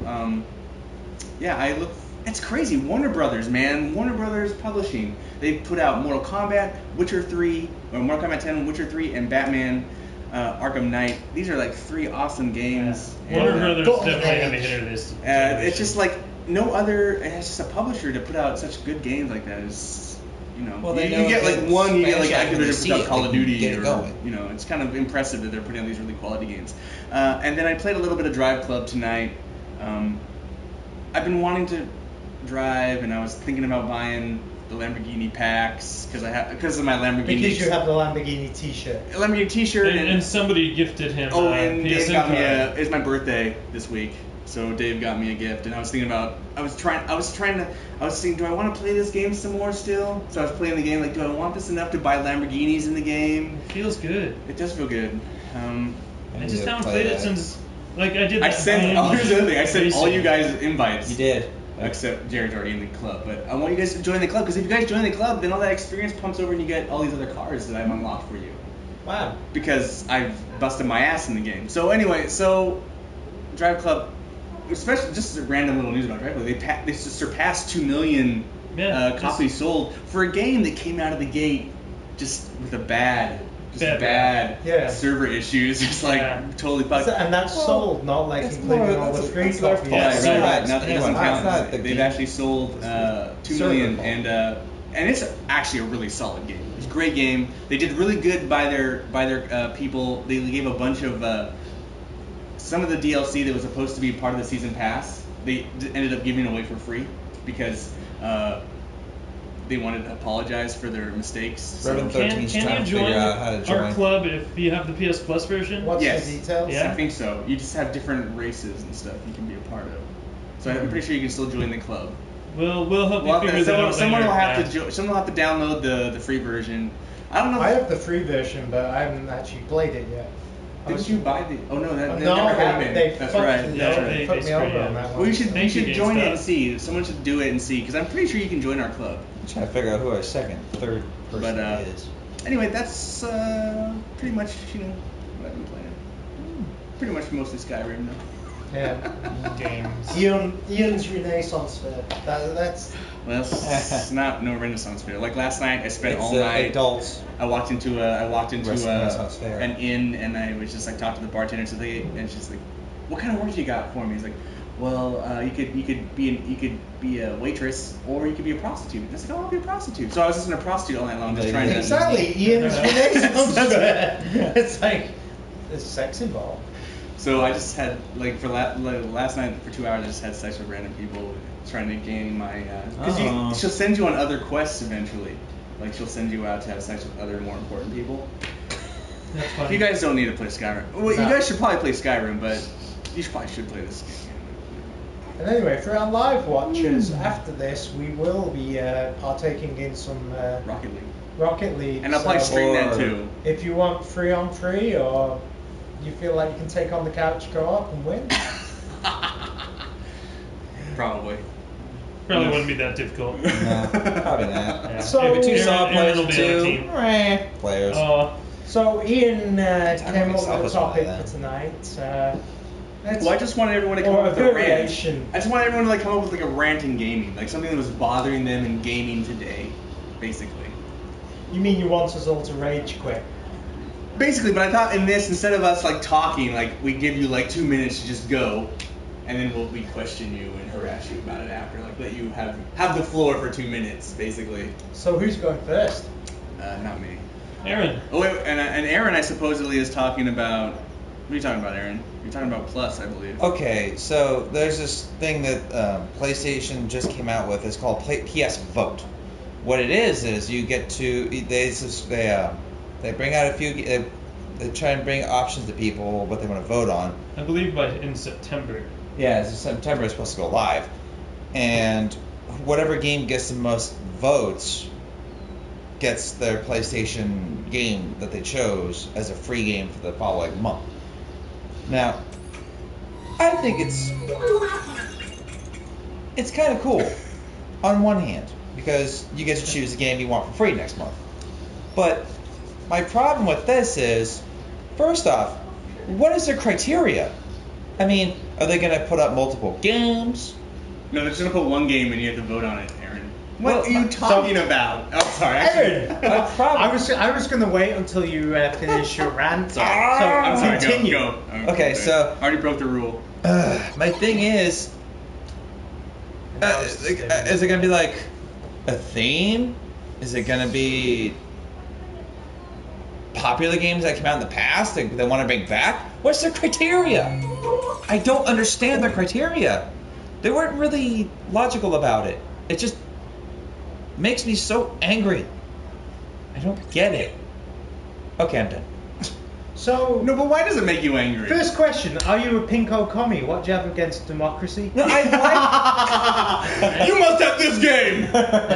Speaker 1: yeah, it's crazy. Warner Brothers, man. Warner Brothers Publishing. They put out Mortal Kombat, Witcher 3, or Mortal Kombat 10, Witcher 3, and Batman Arkham Knight. These are like 3 awesome games.
Speaker 2: Warner
Speaker 1: And,
Speaker 2: Brothers
Speaker 3: Golden
Speaker 2: definitely have a
Speaker 3: Age.
Speaker 2: hitter this.
Speaker 1: It's
Speaker 2: generation.
Speaker 1: just like no other. It's just a publisher to put out such good games like that is,
Speaker 4: Well, they
Speaker 1: you
Speaker 4: know
Speaker 1: get like
Speaker 4: it's
Speaker 1: one, you get like
Speaker 4: franchise when they
Speaker 1: Activision
Speaker 4: see
Speaker 1: puts
Speaker 4: it,
Speaker 1: out Call
Speaker 4: they
Speaker 1: of
Speaker 4: can
Speaker 1: Duty,
Speaker 4: get it
Speaker 1: or
Speaker 4: going.
Speaker 1: it's kind of impressive that they're putting out these really quality games. And then I played a little bit of Drive Club tonight. I've been wanting to drive, and I was thinking about buying the Lamborghini packs because of my Lamborghini.
Speaker 3: Because you have the Lamborghini T-shirt.
Speaker 1: Lamborghini T-shirt
Speaker 2: and somebody gifted him.
Speaker 1: and Dave
Speaker 2: PSN
Speaker 1: got me
Speaker 2: card.
Speaker 1: it's my birthday this week, so Dave got me a gift, and I was thinking, do I want to play this game some more still? So I was playing the game, like, do I want this enough to buy Lamborghinis in the game?
Speaker 2: It feels good.
Speaker 1: It does feel good.
Speaker 2: I just haven't played it since. Like I did.
Speaker 1: Here's the other thing, I sent all
Speaker 2: racing.
Speaker 1: you guys invites.
Speaker 4: You did.
Speaker 1: Except Jared's already in the club, but I want you guys to join the club, because if you guys join the club, then all that experience pumps over and you get all these other cars that I've unlocked for you.
Speaker 3: Wow.
Speaker 1: Because I've busted my ass in the game. So anyway, Drive Club, especially just a random little news about Drive Club, they surpassed 2 million
Speaker 2: Yeah,
Speaker 1: copies sold for a game that came out of the gate just with bad
Speaker 3: Yeah.
Speaker 1: server issues, just like
Speaker 2: Yeah.
Speaker 1: totally fucked.
Speaker 3: And that's sold, not like
Speaker 4: It's
Speaker 3: including
Speaker 4: more-
Speaker 3: all the
Speaker 4: that's-
Speaker 3: free
Speaker 4: that's their
Speaker 3: copies.
Speaker 4: fault.
Speaker 1: Right,
Speaker 4: Yeah,
Speaker 1: right.
Speaker 4: it's
Speaker 1: Nothing
Speaker 4: not-
Speaker 1: doesn't
Speaker 4: it's
Speaker 1: count.
Speaker 4: not the
Speaker 1: They've
Speaker 4: game.
Speaker 1: actually sold 2
Speaker 3: Server
Speaker 1: million,
Speaker 3: fault.
Speaker 1: and it's actually a really solid game. It's a great game. They did really good by their people. They gave a bunch of some of the DLC that was supposed to be part of the season pass. They ended up giving away for free because they wanted to apologize for their mistakes. So-
Speaker 4: Reverend
Speaker 2: Can
Speaker 4: 13's
Speaker 2: you
Speaker 4: trying to
Speaker 2: join
Speaker 4: figure out how to
Speaker 2: our
Speaker 4: join.
Speaker 2: club if you have the PS Plus version?
Speaker 3: What's
Speaker 1: Yes.
Speaker 3: the details?
Speaker 2: Yeah.
Speaker 1: I think so. You just have different races and stuff you can be a part of. So I'm pretty sure you can still join the club.
Speaker 2: We'll help you
Speaker 1: Well,
Speaker 2: figure that out
Speaker 1: someone
Speaker 2: later.
Speaker 1: will have
Speaker 2: Yeah.
Speaker 1: someone will have to download the free version. I don't know.
Speaker 3: I have the free version, but I haven't actually played it yet.
Speaker 1: Didn't you buy the? Oh no, that
Speaker 3: No,
Speaker 1: never
Speaker 3: they-
Speaker 1: happened.
Speaker 3: they
Speaker 1: That's
Speaker 3: fucked
Speaker 1: right.
Speaker 3: me
Speaker 1: That's
Speaker 3: over.
Speaker 1: right.
Speaker 2: They
Speaker 3: Fucked me over
Speaker 2: screwed
Speaker 3: on
Speaker 2: you.
Speaker 3: that one.
Speaker 1: Well, you should
Speaker 2: Thank you,
Speaker 1: join it
Speaker 2: GameStop.
Speaker 1: and see. Someone should do it and see, because I'm pretty sure you can join our club.
Speaker 4: I'm trying to figure out who our third person
Speaker 1: But,
Speaker 4: is.
Speaker 1: Anyway, that's pretty much what I've been playing. Pretty much mostly Skyrim though.
Speaker 3: Yeah.
Speaker 2: Games.
Speaker 3: Ian's Renaissance Fair. That's
Speaker 1: Well, it's not no Renaissance fair. Like last night, I spent
Speaker 4: It's
Speaker 1: all night.
Speaker 4: adults.
Speaker 1: I walked into
Speaker 4: Renaissance fair.
Speaker 1: an inn, and I was just like talking to the bartender today, and she's like, "What kind of work do you got for me?" He's like, "Well, you could be a waitress, or you could be a prostitute." And I was like, "Oh, I'll be a prostitute." So I was just in a prostitute all night long, just trying to.
Speaker 3: exactly Ian's Renaissance
Speaker 1: That's
Speaker 3: Fair. It's like there's sex involved.
Speaker 1: So I just had last night for 2 hours, I just had sex with random people, trying to gain my. Because
Speaker 4: Oh.
Speaker 1: she'll send you on other quests eventually. Like she'll send you out to have sex with other more important people.
Speaker 2: That's funny.
Speaker 1: You guys don't need to play Skyrim. Well,
Speaker 3: No.
Speaker 1: you guys should probably play Skyrim, but you probably should play this game.
Speaker 3: And anyway, for our live watchers, after this, we will be partaking in some
Speaker 1: Rocket League.
Speaker 3: Rocket League.
Speaker 1: And I'll probably
Speaker 3: so
Speaker 1: stream that
Speaker 4: Or-
Speaker 1: too.
Speaker 3: if you want free on free, or you feel like you can take on the couch co-op and win,
Speaker 1: Probably.
Speaker 2: Probably wouldn't be that difficult.
Speaker 4: No, probably not.
Speaker 2: Yeah.
Speaker 3: So-
Speaker 2: Maybe
Speaker 4: Two solid
Speaker 2: Aaron
Speaker 4: players,
Speaker 2: will be on the
Speaker 4: two
Speaker 2: team.
Speaker 4: players.
Speaker 3: So Ian came up
Speaker 4: myself
Speaker 3: with a
Speaker 4: as one of
Speaker 3: topic
Speaker 4: them.
Speaker 3: for tonight.
Speaker 1: Well, I just wanted everyone to come
Speaker 3: Or
Speaker 1: up
Speaker 3: a
Speaker 1: with a rant.
Speaker 3: variation.
Speaker 1: I just wanted everyone to like come up with like a rant in gaming, like something that was bothering them in gaming today, basically.
Speaker 3: You mean you want us all to rage quit?
Speaker 1: Basically, but I thought in this, instead of us like talking, like we give you like 2 minutes to just go, and then we question you and harass you about it after, like let you have the floor for 2 minutes, basically.
Speaker 3: So who's going first?
Speaker 1: Not me.
Speaker 2: Aaron.
Speaker 1: Oh wait, and Aaron, I supposedly is talking about. What are you talking about, Aaron? You're talking about Plus, I believe.
Speaker 4: Okay, so there's this thing that PlayStation just came out with. It's called PS Vote. What it is you get to they bring out a few. They try and bring options to people what they want to vote on.
Speaker 2: I believe in September.
Speaker 4: Yeah, it's in September. It's supposed to go live, and whatever game gets the most votes gets their PlayStation game that they chose as a free game for the following month. Now, I think it's kind of cool on one hand because you get to choose the game you want for free next month. But my problem with this is, first off, what is their criteria? I mean, are they going to put up multiple games?
Speaker 1: No, they're just gonna put one game and you have to vote on it, Aaron. What
Speaker 4: Well,
Speaker 1: are you talking about? Oh, sorry.
Speaker 3: Aaron,
Speaker 4: My problem.
Speaker 3: I was going to wait until you finish your rant.
Speaker 1: I'm sorry.
Speaker 3: Continue.
Speaker 1: Go.
Speaker 4: Okay, so-
Speaker 1: already broke the rule.
Speaker 4: My thing is, is it going to be like a theme? Is it going to be popular games that came out in the past that they want to bring back? What's their criteria? I don't understand their criteria. They weren't really logical about it. It just makes me so angry. I don't get it. Okay, I'm done.
Speaker 3: So,
Speaker 1: No, but why does it make you angry?
Speaker 3: first question, are you a pinko commie? What do you have against democracy?
Speaker 4: No, I like.
Speaker 1: You must have this game.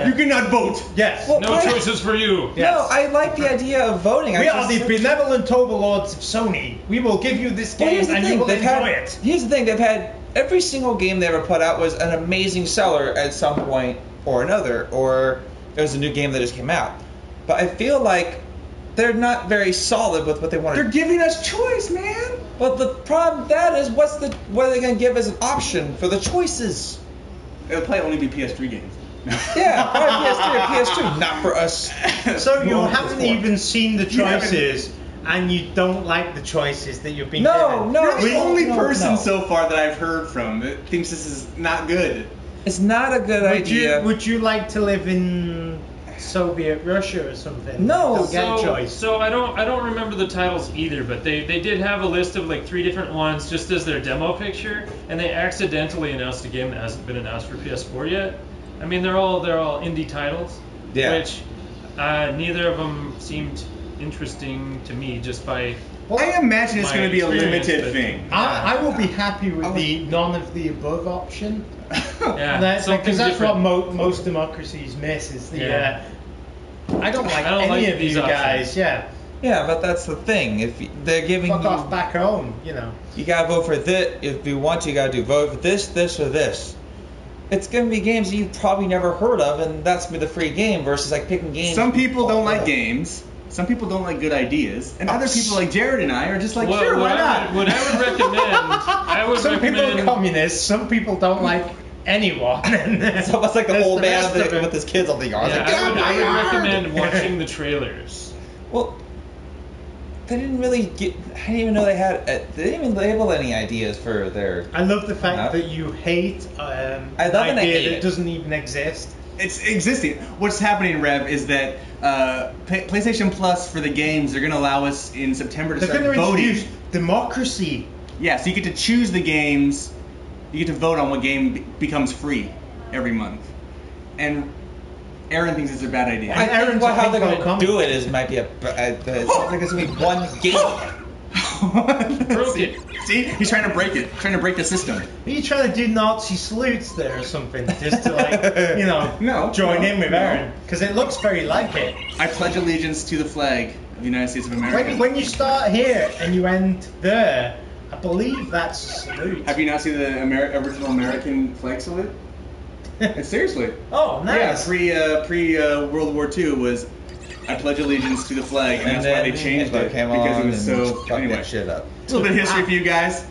Speaker 1: You cannot vote.
Speaker 3: Yes.
Speaker 4: Well,
Speaker 2: No choices for you.
Speaker 3: Yes.
Speaker 4: No, I like the idea of voting.
Speaker 3: We
Speaker 4: I
Speaker 3: are the
Speaker 4: just,
Speaker 3: benevolent overlords of Sony. We will give you this
Speaker 4: Well,
Speaker 3: game
Speaker 4: here's the
Speaker 3: and you
Speaker 4: thing.
Speaker 3: will
Speaker 4: They've
Speaker 3: enjoy
Speaker 4: had.
Speaker 3: it.
Speaker 4: Here's the thing. They've had every single game they ever put out was an amazing seller at some point or another, or it was a new game that just came out. But I feel like they're not very solid with what they want
Speaker 1: They're
Speaker 4: to.
Speaker 1: giving us choice, man.
Speaker 4: But the problem with that is, what are they going to give as an option for the choices?
Speaker 1: It'll probably only be PS3 games.
Speaker 4: Yeah, probably PS3 or PS2, not for us.
Speaker 3: So you
Speaker 1: No,
Speaker 3: haven't
Speaker 1: PS4.
Speaker 3: even seen the
Speaker 1: You haven't-
Speaker 3: choices, and you don't like the choices that you've been
Speaker 4: No,
Speaker 3: given.
Speaker 4: no.
Speaker 1: You're the only
Speaker 4: no,
Speaker 1: person
Speaker 4: no.
Speaker 1: so far that I've heard from that thinks this is not good.
Speaker 4: It's not a good idea.
Speaker 3: Would you like to live in Soviet Russia or something?
Speaker 4: No.
Speaker 3: Don't get a
Speaker 2: So,
Speaker 3: choice.
Speaker 2: so I don't remember the titles either, but they did have a list of like 3 different ones just as their demo picture, and they accidentally announced a game that hasn't been announced for PS4 yet. I mean, they're all indie titles,
Speaker 4: Yeah.
Speaker 2: which neither of them seemed interesting to me just by.
Speaker 1: I imagine it's
Speaker 2: My
Speaker 1: going to be a
Speaker 2: experience,
Speaker 1: limited
Speaker 2: but-
Speaker 1: thing.
Speaker 3: I will be happy with the none of the above option.
Speaker 2: Yeah,
Speaker 3: That's
Speaker 2: something
Speaker 3: because that's
Speaker 2: different.
Speaker 3: what most democracies miss is the.
Speaker 2: Yeah.
Speaker 3: I don't like
Speaker 2: I don't
Speaker 3: any
Speaker 2: like
Speaker 3: of
Speaker 2: these
Speaker 3: you
Speaker 2: options.
Speaker 3: guys. Yeah,
Speaker 4: Yeah, but that's the thing. If they're giving
Speaker 3: fuck
Speaker 4: you,
Speaker 3: off back home. You know.
Speaker 4: you gotta vote for this. If you want, you gotta do vote for this, this, or this. It's gonna be games that you've probably never heard of, and that's gonna be the free game versus like picking games.
Speaker 1: Some people don't like games. Some people don't like good ideas, and other people like Jared and I are just like, sure, why not?
Speaker 2: What I would recommend,
Speaker 3: Some people are communists. Some people don't like anyone.
Speaker 4: It's almost like the
Speaker 3: There's
Speaker 4: old man
Speaker 3: rest
Speaker 4: with,
Speaker 3: of it.
Speaker 4: with his kids on the yard.
Speaker 2: Yeah,
Speaker 4: Like, "Get
Speaker 2: I
Speaker 4: out
Speaker 2: would,
Speaker 4: my
Speaker 2: I would
Speaker 4: yard!"
Speaker 2: recommend watching the trailers.
Speaker 4: Well, they didn't really get. I didn't even know they had. They didn't even label any ideas for their.
Speaker 3: I love the fact
Speaker 4: Enough.
Speaker 3: that you hate
Speaker 4: I love
Speaker 3: an
Speaker 4: and I
Speaker 3: idea
Speaker 4: hate
Speaker 3: that
Speaker 4: it.
Speaker 3: doesn't even exist.
Speaker 1: It's existing. What's happening, Rev, is that PlayStation Plus for the games, they're going to allow us in September to
Speaker 3: They're
Speaker 1: start
Speaker 3: going to
Speaker 1: voting.
Speaker 3: introduce democracy.
Speaker 1: Yeah, so you get to choose the games. You get to vote on what game becomes free every month. And Aaron thinks it's a bad idea.
Speaker 4: I
Speaker 3: Aaron's
Speaker 4: think how
Speaker 3: a
Speaker 4: they're
Speaker 3: pinko
Speaker 4: gonna
Speaker 3: comic.
Speaker 4: do it is might be it sounds like it's gonna be one game.
Speaker 2: Broke it.
Speaker 1: See, he's trying to break it. Trying to break the system.
Speaker 3: Are you trying to do Nazi salutes there or something? Just to like,
Speaker 1: No,
Speaker 3: join
Speaker 1: no,
Speaker 3: in with
Speaker 1: no.
Speaker 3: Aaron? Because it looks very like it.
Speaker 1: I pledge allegiance to the flag of the United States of America.
Speaker 3: When you start here and you end there, I believe that's a salute.
Speaker 1: Have you not seen the original American flag salute? Seriously.
Speaker 3: Oh, nice.
Speaker 1: Yeah, pre World War II was I pledge allegiance to the flag, and, that's why they changed
Speaker 4: Hitler
Speaker 1: it
Speaker 4: came
Speaker 1: because
Speaker 4: on
Speaker 1: it was
Speaker 4: and
Speaker 1: so.
Speaker 4: fucked
Speaker 1: Anyway,
Speaker 4: that shit up.
Speaker 1: a little bit of history for you guys.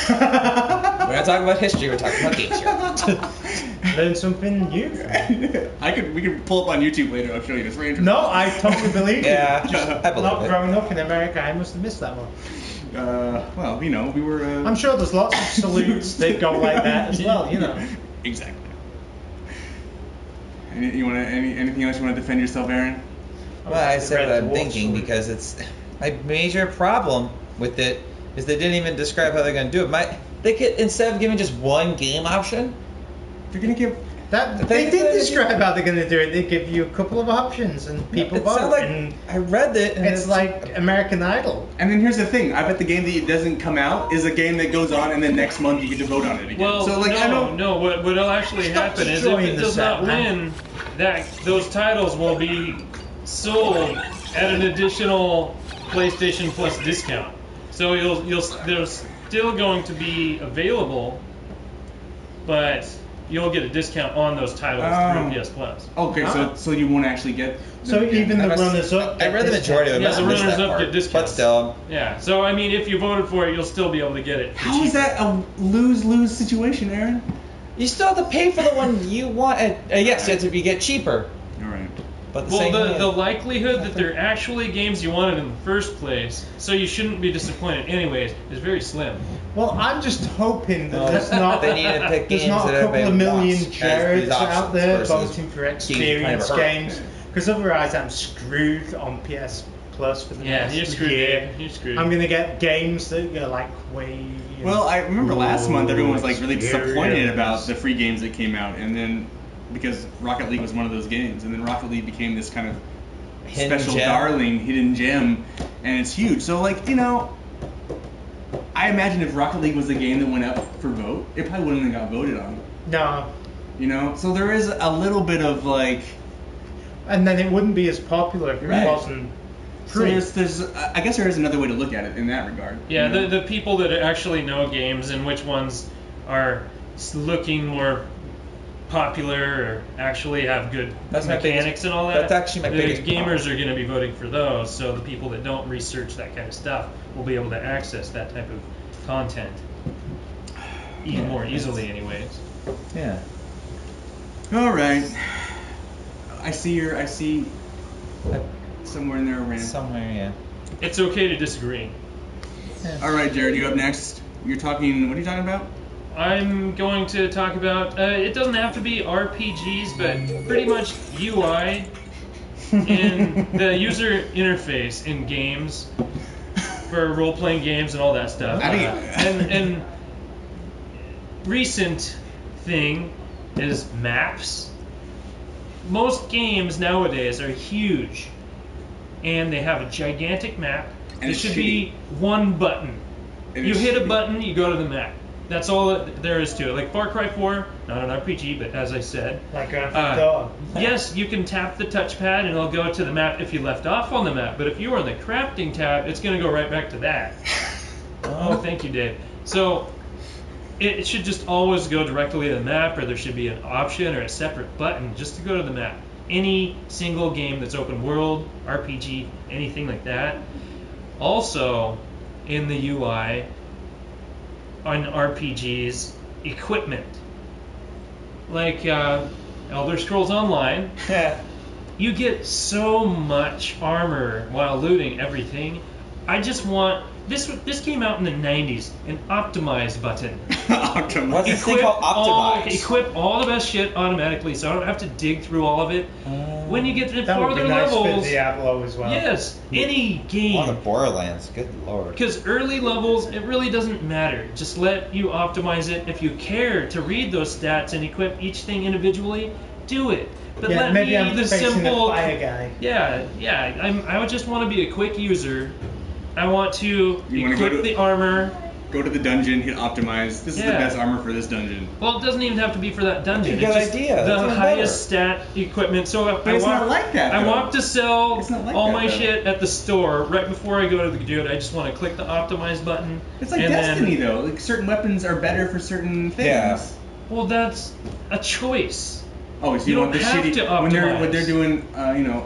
Speaker 4: We're not talking about history. We're talking about games here.
Speaker 3: Learn something new.
Speaker 1: We could pull up on YouTube later. I'll show you. It's very interesting.
Speaker 3: No, I totally believe you.
Speaker 4: Yeah, I
Speaker 3: Not
Speaker 4: believe it.
Speaker 3: growing up in America, I must have missed that one.
Speaker 1: Well, we were.
Speaker 3: I'm sure there's lots of salutes that go like that as well, you know.
Speaker 1: Exactly. Anything else you want to defend yourself, Aaron?
Speaker 4: Well, I said what
Speaker 3: Red
Speaker 4: I'm
Speaker 3: Dwarf
Speaker 4: thinking
Speaker 3: salute.
Speaker 4: because it's my major problem with it is they didn't even describe how they're gonna do it. They could, instead of giving just one game option,
Speaker 1: They're gonna give.
Speaker 3: They did describe how they're going to do it. They give you a couple of options and people
Speaker 4: It
Speaker 3: vote.
Speaker 4: sounded like
Speaker 3: and
Speaker 4: I read it, and
Speaker 3: it's like American Idol.
Speaker 1: And then here's the thing. I bet the game that doesn't come out is a game that goes on, and then next month you get to vote on it again.
Speaker 2: Well,
Speaker 1: so like, I don't.
Speaker 2: no. What'll actually happen is if
Speaker 3: destroying
Speaker 2: it
Speaker 3: the
Speaker 2: does not
Speaker 3: set, man.
Speaker 2: win, those titles will be sold at an additional PlayStation Plus discount. So they're still going to be available, but you'll get a discount on those titles through PS Plus.
Speaker 1: Okay, so you won't actually get.
Speaker 3: So even the runners-up.
Speaker 4: I read the majority of it.
Speaker 2: Yeah,
Speaker 4: must
Speaker 2: the
Speaker 4: have missed that
Speaker 2: runners-up
Speaker 4: part.
Speaker 2: get discounts.
Speaker 4: But still,
Speaker 2: Yeah. So I mean, if you voted for it, you'll still be able to get it. for
Speaker 1: How is
Speaker 2: cheaper.
Speaker 1: that a lose-lose situation, Aaron?
Speaker 4: you still have to pay for the one you want. Yes, you get cheaper.
Speaker 1: All right.
Speaker 4: But the
Speaker 2: Well,
Speaker 4: same
Speaker 2: the likelihood that they're actually games you wanted in the first place, so you shouldn't be disappointed anyways, is very slim.
Speaker 3: Well, I'm just hoping that there's not
Speaker 4: They need to pick
Speaker 3: there's
Speaker 4: games
Speaker 3: not
Speaker 4: that
Speaker 3: a couple of
Speaker 4: everybody
Speaker 3: million
Speaker 4: wants as
Speaker 3: Jareds
Speaker 4: these
Speaker 3: out
Speaker 4: options
Speaker 3: there
Speaker 4: versus
Speaker 3: voting for
Speaker 4: games you've
Speaker 3: experience
Speaker 4: never heard of.
Speaker 3: games, because otherwise I'm screwed on PS Plus for the
Speaker 2: Yeah,
Speaker 3: next
Speaker 2: you're screwed.
Speaker 3: year.
Speaker 2: Dude. You're screwed.
Speaker 3: I'm gonna get games that are like way.
Speaker 1: Well, I remember last month everyone was like really
Speaker 3: experience.
Speaker 1: disappointed about the free games that came out, and then because Rocket League was one of those games, and then Rocket League became this kind of
Speaker 4: Hidden
Speaker 1: special
Speaker 4: gem.
Speaker 1: darling, hidden gem, and it's huge. So like, I imagine if Rocket League was the game that went up for vote, it probably wouldn't have got voted on.
Speaker 3: No,
Speaker 1: So there is a little bit of like,
Speaker 3: and then it wouldn't be as popular if it
Speaker 1: Right.
Speaker 3: wasn't
Speaker 1: so
Speaker 3: free.
Speaker 1: there's I guess there is another way to look at it in that regard.
Speaker 2: Yeah, the people that actually know games and which ones are looking more popular or actually have good
Speaker 4: That's my
Speaker 2: mechanics
Speaker 4: biggest-
Speaker 2: and all that.
Speaker 4: that's actually my
Speaker 2: the
Speaker 4: biggest
Speaker 2: gamers
Speaker 4: problem.
Speaker 2: are going to be voting for those, so the people that don't research that kind of stuff will be able to access that type of content even more easily, anyways.
Speaker 4: Yeah.
Speaker 1: All right. I see somewhere in there, Rand.
Speaker 4: Somewhere, yeah.
Speaker 2: It's okay to disagree.
Speaker 1: All right, Jared, you up next. You're talking. What are you talking about?
Speaker 2: I'm going to talk about, it doesn't have to be RPGs, but pretty much UI and the user interface in games for role-playing games and all that stuff.
Speaker 1: I think-
Speaker 2: And recent thing is maps. Most games nowadays are huge, and they have a gigantic map.
Speaker 1: And
Speaker 2: There
Speaker 1: it's
Speaker 2: should
Speaker 1: shitty.
Speaker 2: be one button.
Speaker 1: And
Speaker 2: You
Speaker 1: it's
Speaker 2: hit a
Speaker 1: shitty.
Speaker 2: button, you go to the map. That's all that there is to it. Like Far Cry 4, not an RPG, but as I said,
Speaker 3: Like Grand Theft Auto.
Speaker 2: yes, you can tap the touchpad and it'll go to the map if you left off on the map. But if you were on the crafting tab, it's going to go right back to that. Oh, thank you, Dave. So it should just always go directly to the map, or there should be an option or a separate button just to go to the map. Any single game that's open world, RPG, anything like that. Also, in the UI, on RPGs, equipment. Like Elder Scrolls Online, you get so much armor while looting everything. I just want this came out in the 90s, an optimize button.
Speaker 1: Optimus.
Speaker 4: What's this thing called optimize?
Speaker 2: Equip all the best shit automatically, so I don't have to dig through all of it. When you get to the
Speaker 3: That would
Speaker 2: farther
Speaker 3: be nice
Speaker 2: levels,
Speaker 3: for Diablo as well.
Speaker 2: yes, any
Speaker 4: On the
Speaker 2: game.
Speaker 4: Borderlands, good lord.
Speaker 2: Because early levels, it really doesn't matter. Just let you optimize it. If you care to read those stats and equip each thing individually, do it. But
Speaker 3: Yeah,
Speaker 2: let
Speaker 3: maybe
Speaker 2: me
Speaker 3: I'm
Speaker 2: the
Speaker 3: facing
Speaker 2: simple.
Speaker 3: a fire guy.
Speaker 2: Yeah. I would just want to be a quick user. I want to
Speaker 1: You wanna go
Speaker 2: equip
Speaker 1: to-
Speaker 2: the armor.
Speaker 1: Go to the dungeon, hit optimize. This is the
Speaker 2: Yeah.
Speaker 1: best armor for this dungeon.
Speaker 2: Well, it doesn't even have to be for that dungeon.
Speaker 4: That's a
Speaker 2: It's
Speaker 4: good
Speaker 2: just
Speaker 4: idea. That's
Speaker 2: the
Speaker 4: even
Speaker 2: highest stat equipment. So
Speaker 1: But it's not like that,
Speaker 2: I
Speaker 1: though.
Speaker 2: want to sell
Speaker 1: It's not like
Speaker 2: all
Speaker 1: that,
Speaker 2: my
Speaker 1: though.
Speaker 2: shit at the store right before I go to the dude. I just want to click the optimize button.
Speaker 1: It's like
Speaker 2: and
Speaker 1: Destiny,
Speaker 2: then,
Speaker 1: though. Like certain weapons are better for certain things.
Speaker 4: Yeah.
Speaker 2: Well, that's a choice.
Speaker 1: Oh, so
Speaker 2: You
Speaker 1: you want the
Speaker 2: don't have
Speaker 1: shitty
Speaker 2: to
Speaker 1: when
Speaker 2: optimize.
Speaker 1: they're doing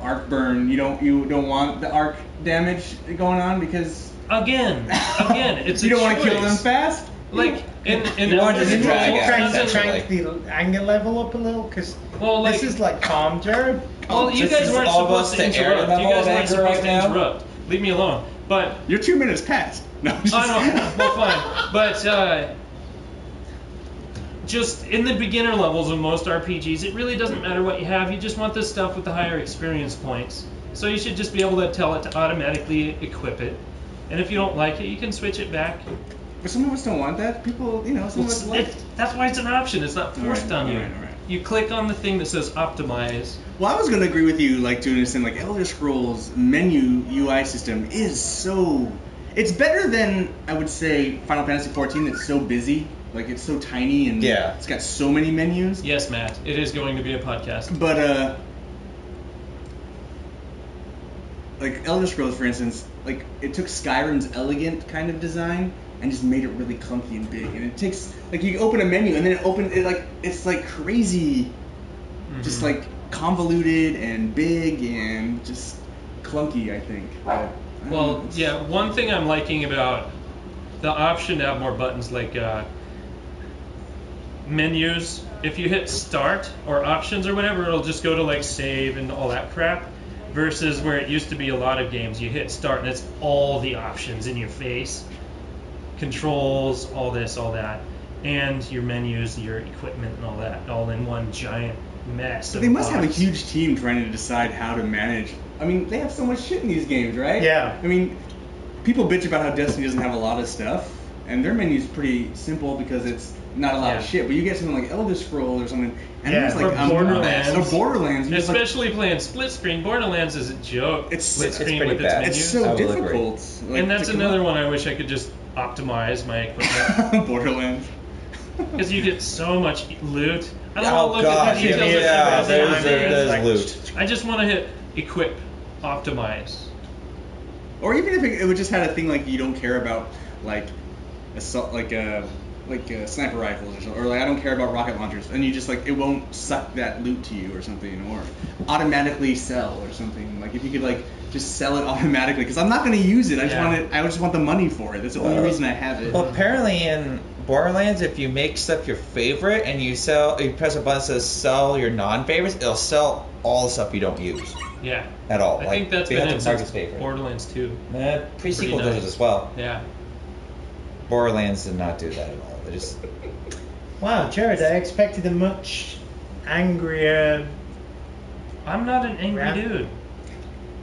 Speaker 1: arc burn. You don't want the arc damage going on because
Speaker 2: Again, it's
Speaker 1: you
Speaker 2: a
Speaker 1: don't want to kill
Speaker 2: choice.
Speaker 1: them fast.
Speaker 2: Like in
Speaker 4: You want
Speaker 2: Elder
Speaker 4: to
Speaker 2: Scrolls,
Speaker 4: drag it.
Speaker 3: Trying to
Speaker 2: doesn't-
Speaker 3: crank the anger level up a little, because
Speaker 2: Well, like-
Speaker 3: this is like calm, Jared.
Speaker 2: Well, you
Speaker 4: This
Speaker 2: guys
Speaker 4: is
Speaker 2: weren't
Speaker 4: almost
Speaker 2: supposed to
Speaker 4: the air
Speaker 2: interrupt. You
Speaker 4: level
Speaker 2: guys
Speaker 4: of
Speaker 2: weren't
Speaker 4: anger
Speaker 2: supposed
Speaker 4: right
Speaker 2: to
Speaker 4: now.
Speaker 2: interrupt. Leave me alone. But
Speaker 1: Your 2 minutes passed. No, I'm just
Speaker 2: I know. Well, fine. But just in the beginner levels of most RPGs, it really doesn't matter what you have. You just want the stuff with the higher experience points. So you should just be able to tell it to automatically equip it. And if you don't like it, you can switch it back.
Speaker 1: But some of us don't want that. People, some of us like.
Speaker 2: That's why it's an option. It's not forced on you.
Speaker 1: All right.
Speaker 2: you click on the thing that says optimize.
Speaker 1: Well, I was gonna agree with you, like doing this in like Elder Scrolls menu UI system is so. It's better than I would say Final Fantasy XIV. That's so busy, like it's so tiny and
Speaker 4: Yeah.
Speaker 1: it's got so many menus.
Speaker 2: Yes, Matt, it is going to be a podcast.
Speaker 1: But like Elder Scrolls, for instance, like it took Skyrim's elegant kind of design and just made it really clunky and big. And it takes like you open a menu and then it's like crazy, just like convoluted and big and just clunky. I think. But, I don't
Speaker 2: Well,
Speaker 1: know.
Speaker 2: yeah, one thing I'm liking about the option to have more buttons like menus, if you hit start or options or whatever, it'll just go to like save and all that crap. Versus where it used to be a lot of games, you hit start and it's all the options in your face. Controls, all this, all that. And your menus, your equipment and all that, all in one giant mess.
Speaker 1: But
Speaker 2: of
Speaker 1: they must have a
Speaker 2: box.
Speaker 1: huge team trying to decide how to manage. I mean, they have so much shit in these games, right?
Speaker 3: Yeah.
Speaker 1: I mean, people bitch about how Destiny doesn't have a lot of stuff, and their menu's pretty simple because it's not a lot of
Speaker 2: Yeah.
Speaker 1: shit. But you get something like Elder Scrolls or something, and
Speaker 3: Yeah.
Speaker 1: there's like
Speaker 2: Or Borderlands.
Speaker 1: Or Borderlands. you just, like,
Speaker 2: Especially playing split screen. Borderlands is a joke.
Speaker 1: It's-
Speaker 2: split
Speaker 1: it's
Speaker 2: screen
Speaker 4: pretty
Speaker 2: with its
Speaker 4: bad.
Speaker 2: menus.
Speaker 1: it's so
Speaker 4: I will
Speaker 1: difficult. Like,
Speaker 2: And that's
Speaker 1: to come
Speaker 2: another
Speaker 1: up-
Speaker 2: one I wish I could just optimize my equipment.
Speaker 1: Borderlands.
Speaker 2: Because you get so much loot. I don't
Speaker 4: Oh
Speaker 2: want to look
Speaker 4: god,
Speaker 2: at the details of
Speaker 4: yeah,
Speaker 2: everything.
Speaker 4: there's loot.
Speaker 2: I just want to hit equip, optimize.
Speaker 1: Or even if it would just had a thing like you don't care about like assault, like sniper rifles or something, or like I don't care about rocket launchers, and you just like it won't suck that loot to you or something, or automatically sell or something. Like if you could like just sell it automatically, because I'm not going to use it. I just want the money for it. That's the only reason I have it.
Speaker 4: Well, apparently in Borderlands, if you make stuff your favorite and you press a button that says sell your non-favorites, it'll sell all the stuff you don't use
Speaker 2: Yeah.
Speaker 4: at all.
Speaker 2: I
Speaker 4: Like,
Speaker 2: think that's
Speaker 4: you
Speaker 2: been
Speaker 4: have
Speaker 2: in
Speaker 4: to mark
Speaker 2: since
Speaker 4: as favorite.
Speaker 2: Borderlands 2.
Speaker 4: Pre-sequel
Speaker 2: Pretty
Speaker 4: does it
Speaker 2: nice.
Speaker 4: as well.
Speaker 2: Yeah.
Speaker 4: Borderlands did not do that at all. They just
Speaker 3: Wow, Jared, I expected a much angrier.
Speaker 2: I'm not an angry
Speaker 3: Yeah.
Speaker 2: dude.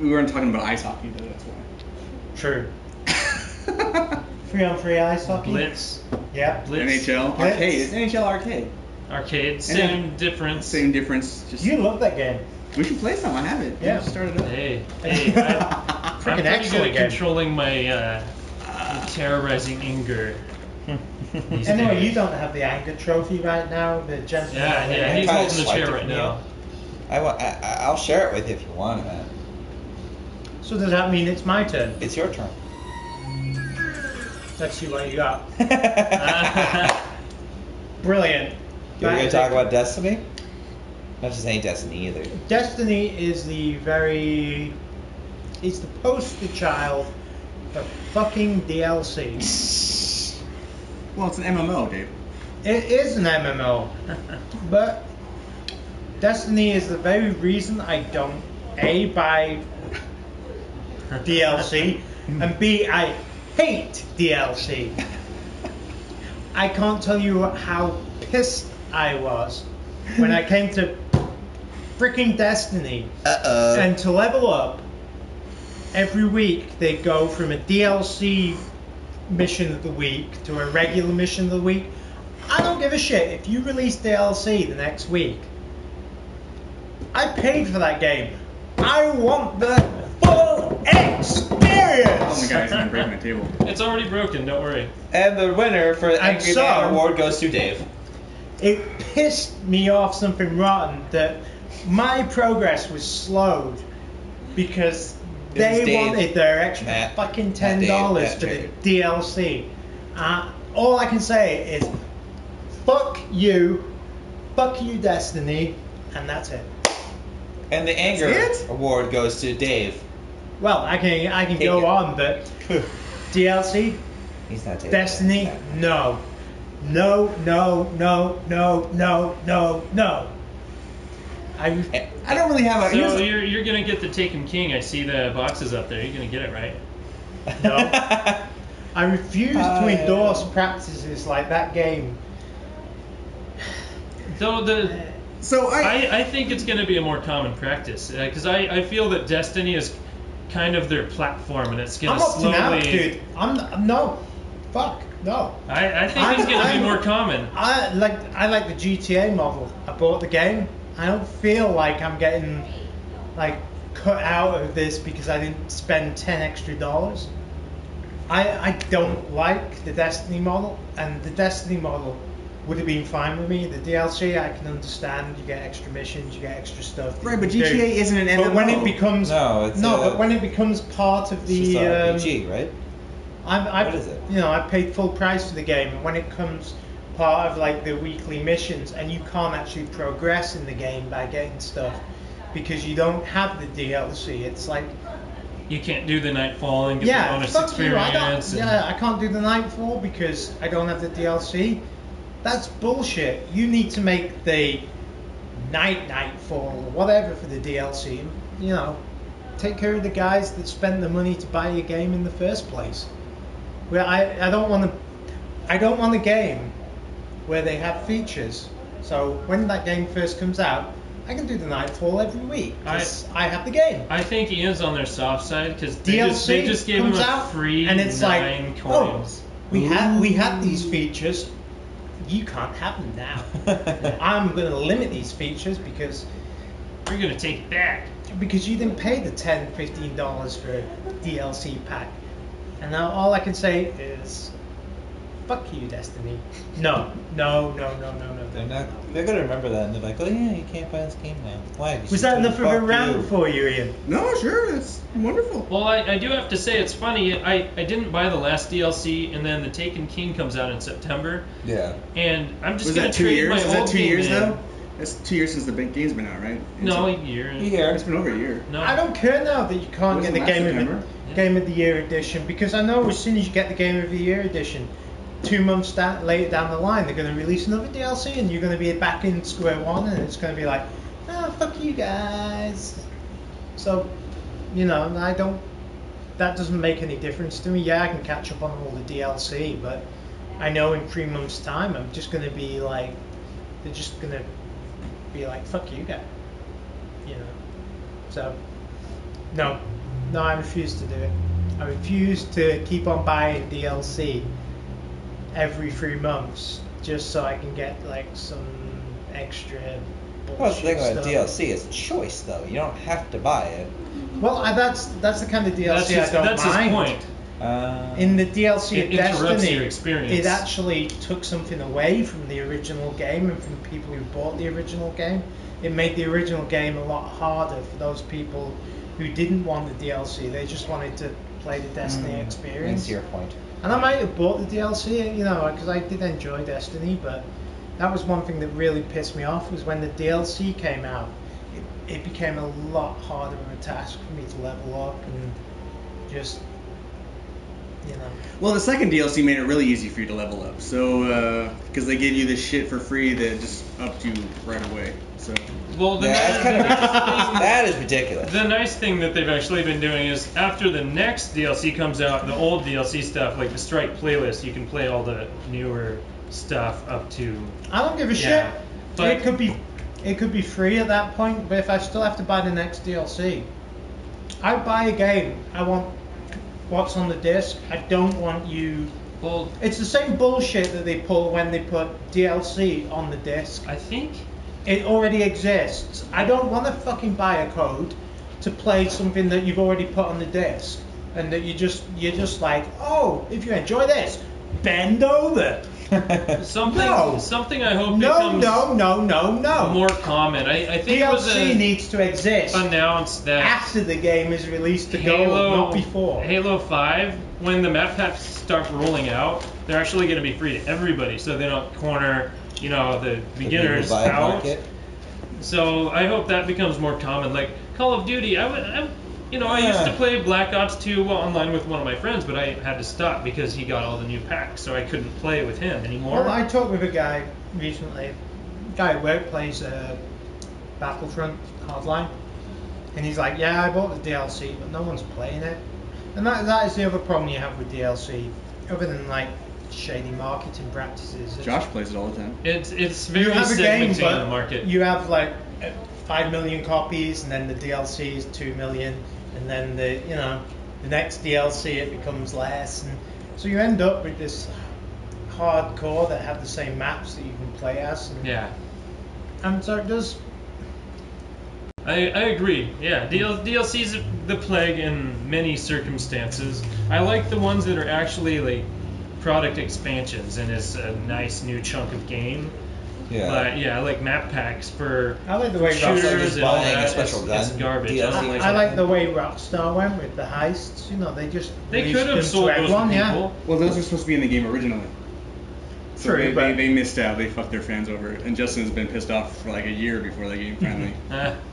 Speaker 1: We weren't talking about ice hockey though. That's
Speaker 3: True.
Speaker 1: why.
Speaker 3: 3-on-3 ice hockey.
Speaker 2: Blitz.
Speaker 3: Yeah.
Speaker 2: Blitz.
Speaker 1: NHL
Speaker 3: Blitz.
Speaker 1: arcade. It's NHL arcade.
Speaker 2: Arcade. Same difference.
Speaker 1: Same difference. Just
Speaker 3: You love that game.
Speaker 1: we should play some. I have it.
Speaker 3: Yeah.
Speaker 1: Just start it up.
Speaker 2: Hey. Hey. I'm
Speaker 3: Freaking
Speaker 2: pretty good
Speaker 3: excellent
Speaker 2: at
Speaker 3: game.
Speaker 2: controlling my terrorizing anger. these
Speaker 3: Anyway,
Speaker 2: days.
Speaker 3: you don't have the anger trophy right now. The gentleman.
Speaker 2: Yeah, he's
Speaker 4: kinda
Speaker 2: holding the
Speaker 4: swiped
Speaker 2: chair
Speaker 4: it
Speaker 2: right
Speaker 4: from
Speaker 2: now.
Speaker 4: I'll share it with you if you want, man.
Speaker 3: So does that mean it's my turn?
Speaker 4: It's your turn.
Speaker 3: Let's see what you got. Brilliant.
Speaker 4: You're
Speaker 3: That
Speaker 4: going to
Speaker 3: is
Speaker 4: talk
Speaker 3: a-
Speaker 4: about Destiny? Not just any Destiny either.
Speaker 3: Destiny is it's the poster child of fucking DLC.
Speaker 1: Well, it's an MMO, Dave.
Speaker 3: It is an MMO, but Destiny is the very reason I don't A, buy DLC, and B, I hate DLC. I can't tell you how pissed I was when I came to freaking Destiny.
Speaker 4: Uh-oh.
Speaker 3: And to level up, every week they go from a DLC mission of the week to a regular mission of the week. I don't give a shit if you release DLC the next week. I paid for that game. I want the full experience.
Speaker 1: Oh my god, he's gonna break my table.
Speaker 2: It's already broken, don't worry.
Speaker 4: And the winner for the
Speaker 3: And
Speaker 4: Angry
Speaker 3: so-
Speaker 4: Man Award goes to Dave.
Speaker 3: It pissed me off something rotten that my progress was slowed because
Speaker 4: It
Speaker 3: they
Speaker 4: was Dave.
Speaker 3: wanted their extra
Speaker 4: Matt.
Speaker 3: fucking
Speaker 4: Matt
Speaker 3: $10
Speaker 4: Dave.
Speaker 3: for
Speaker 4: Matt
Speaker 3: the DLC. All I can say is, fuck you, Destiny, and that's it.
Speaker 4: And the Anger
Speaker 1: That's it?
Speaker 4: Award goes to Dave.
Speaker 3: Well, I can
Speaker 4: Take
Speaker 3: go
Speaker 4: it.
Speaker 3: on, but DLC,
Speaker 4: He's not Dave.
Speaker 3: Destiny, no. No, no, no, no, no, no, no.
Speaker 1: I don't really have a.
Speaker 2: So
Speaker 1: here's-
Speaker 2: you're gonna get the Taken King. I see the boxes up there. You're gonna get it, right?
Speaker 3: No. I refuse to endorse practices like that game.
Speaker 2: Though
Speaker 1: so
Speaker 2: I think it's gonna be a more common practice because I feel that Destiny is kind of their platform and it's gonna
Speaker 3: I'm up to now,
Speaker 2: slowly.
Speaker 3: dude. No. Fuck. No.
Speaker 2: I think it's going to be more common.
Speaker 3: I like the GTA model. I bought the game. I don't feel like I'm getting like cut out of this because I didn't spend $10 extra. I don't like the Destiny model, and the Destiny model would have been fine with me. The DLC I can understand. You get extra missions, you get extra stuff.
Speaker 1: Right, but GTA isn't an MMO.
Speaker 3: But when it becomes
Speaker 4: but
Speaker 3: when it becomes part of the
Speaker 4: RPG, right?
Speaker 3: What
Speaker 4: is it?
Speaker 3: I paid full price for the game, and when it comes part of like the weekly missions, and you can't actually progress in the game by getting stuff because you don't have the DLC. It's like
Speaker 2: You can't do the Nightfall and get the bonus
Speaker 3: fuck you.
Speaker 2: experience.
Speaker 3: I can't do the Nightfall because I don't have the DLC. That's bullshit. You need to make the Nightfall or whatever for the DLC. Take care of the guys that spent the money to buy your game in the first place. Where I don't want a game where they have features. So when that game first comes out, I can do the Nightfall every week. I have the game.
Speaker 2: I think Ian's on their soft side because
Speaker 3: DLC
Speaker 2: they just gave him
Speaker 3: comes
Speaker 2: a
Speaker 3: out,
Speaker 2: free
Speaker 3: and it's
Speaker 2: 9 coins.
Speaker 3: we had these features. You can't have them now. I'm going to limit these features because
Speaker 2: We're going to take it back.
Speaker 3: you didn't pay the $10, $15 for a DLC pack. And now all I can say is, fuck you, Destiny. No.
Speaker 4: They're gonna remember that, and they're like, oh yeah, you can't buy this game now. Why?
Speaker 3: Was that enough of a rant for you, Ian?
Speaker 1: No, sure, that's wonderful.
Speaker 2: Well, I do have to say it's funny. I didn't buy the last DLC, and then the Taken King comes out in September,
Speaker 4: Yeah.
Speaker 2: and I'm just
Speaker 1: Was
Speaker 2: going
Speaker 1: that
Speaker 2: to
Speaker 1: 2
Speaker 2: trade
Speaker 1: years?
Speaker 2: my
Speaker 1: Is
Speaker 2: old
Speaker 1: that 2
Speaker 2: game
Speaker 1: years
Speaker 2: in.
Speaker 1: though? That's 2 years since the big game's been out, right?
Speaker 2: No, a year.
Speaker 1: It's been over a year.
Speaker 2: No.
Speaker 3: I don't care now that you can't
Speaker 1: Wasn't
Speaker 3: get the
Speaker 1: last September?
Speaker 3: Game of the Year edition, because I know as soon as you get the Game of the Year edition, 2 months later down the line, they're going to release another DLC, and you're going to be back in square one, and it's going to be like, fuck you guys. So, that doesn't make any difference to me. Yeah, I can catch up on all the DLC, but I know in 3 months' time, I'm just going to be like, they're just going to be like, fuck you guys. So, no, I refuse to do it. I refuse to keep on buying DLC every 3 months just so I can get like some extra bullshit
Speaker 4: Well, the thing about
Speaker 3: stuff.
Speaker 4: DLC is a choice, though. You don't have to buy it.
Speaker 3: Well, that's the kind of DLC
Speaker 2: That's
Speaker 3: I don't
Speaker 2: his
Speaker 3: mind.
Speaker 2: point.
Speaker 3: In the DLC
Speaker 2: It
Speaker 3: of
Speaker 2: interrupts
Speaker 3: Destiny,
Speaker 2: your experience.
Speaker 3: it actually took something away from the original game and from people who bought the original game. It made the original game a lot harder for those people who didn't want the DLC. They just wanted to play the Destiny
Speaker 4: I
Speaker 3: experience.
Speaker 4: see your point.
Speaker 3: And I might have bought the DLC, because I did enjoy Destiny, but that was one thing that really pissed me off, was when the DLC came out, it became a lot harder of a task for me to level up and just,
Speaker 1: Well, the second DLC made it really easy for you to level up. So, because they gave you this shit for free that just upped you right away. So.
Speaker 2: Well,
Speaker 4: That's kind of that is ridiculous.
Speaker 2: The nice thing that they've actually been doing is after the next DLC comes out, the old DLC stuff, like the Strike playlist, you can play all the newer stuff up to.
Speaker 3: I don't give a
Speaker 2: Yeah,
Speaker 3: shit.
Speaker 2: but-
Speaker 3: It could be free at that point, but if I still have to buy the next DLC, I buy a game. I want what's on the disc. I don't want you.
Speaker 2: Well,
Speaker 3: It's the same bullshit that they pull when they put DLC on the disc.
Speaker 2: I think.
Speaker 3: It already exists. I don't want to fucking buy a code to play something that you've already put on the disc, and that you're just like, oh, if you enjoy this, bend over.
Speaker 2: Something I hope
Speaker 3: No,
Speaker 2: becomes
Speaker 3: no.
Speaker 2: more common. I think it was
Speaker 3: DLC needs to exist
Speaker 2: announced that
Speaker 3: after the game is released to go, not before.
Speaker 2: Halo 5, when the map packs start rolling out, they're actually going to be free to everybody, so they don't corner, the beginners
Speaker 4: buy it
Speaker 2: out.
Speaker 4: market.
Speaker 2: So I hope that becomes more common. Like Call of Duty, I used to play Black Ops 2 online with one of my friends, but I had to stop because he got all the new packs, so I couldn't play with him anymore.
Speaker 3: Well, I talked with a guy recently, a guy at work plays Battlefront Hardline, and he's like, yeah, I bought the DLC, but no one's playing it. And that is the other problem you have with DLC, other than like shady marketing practices.
Speaker 1: Josh plays it all the time.
Speaker 2: It's very
Speaker 3: You have a game,
Speaker 2: segmenting the market.
Speaker 3: but you have like 5 million copies, and then the DLC is 2 million, and then the next DLC it becomes less, and so you end up with this hardcore that have the same maps that you can play as.
Speaker 2: Yeah.
Speaker 3: And so it does.
Speaker 2: I agree. Yeah, DLC's the plague in many circumstances. I like the ones that are actually like product expansions and is a nice new chunk of game.
Speaker 4: Yeah.
Speaker 2: But yeah, I like map packs for
Speaker 3: I like the way
Speaker 2: shooters and all
Speaker 4: buying a
Speaker 2: that.
Speaker 4: special
Speaker 2: It's
Speaker 4: gun
Speaker 2: garbage.
Speaker 4: DLC.
Speaker 2: I don't
Speaker 3: I like the way Rockstar went with the heists. You know, they just
Speaker 2: They
Speaker 3: released
Speaker 2: could have
Speaker 3: them
Speaker 2: sold
Speaker 3: to
Speaker 2: those to
Speaker 3: everyone, yeah.
Speaker 2: people.
Speaker 1: Well, those are supposed to be in the game originally. So
Speaker 3: True, but
Speaker 1: they missed out. They fucked their fans over. And Justin's been pissed off for like a year before that game finally.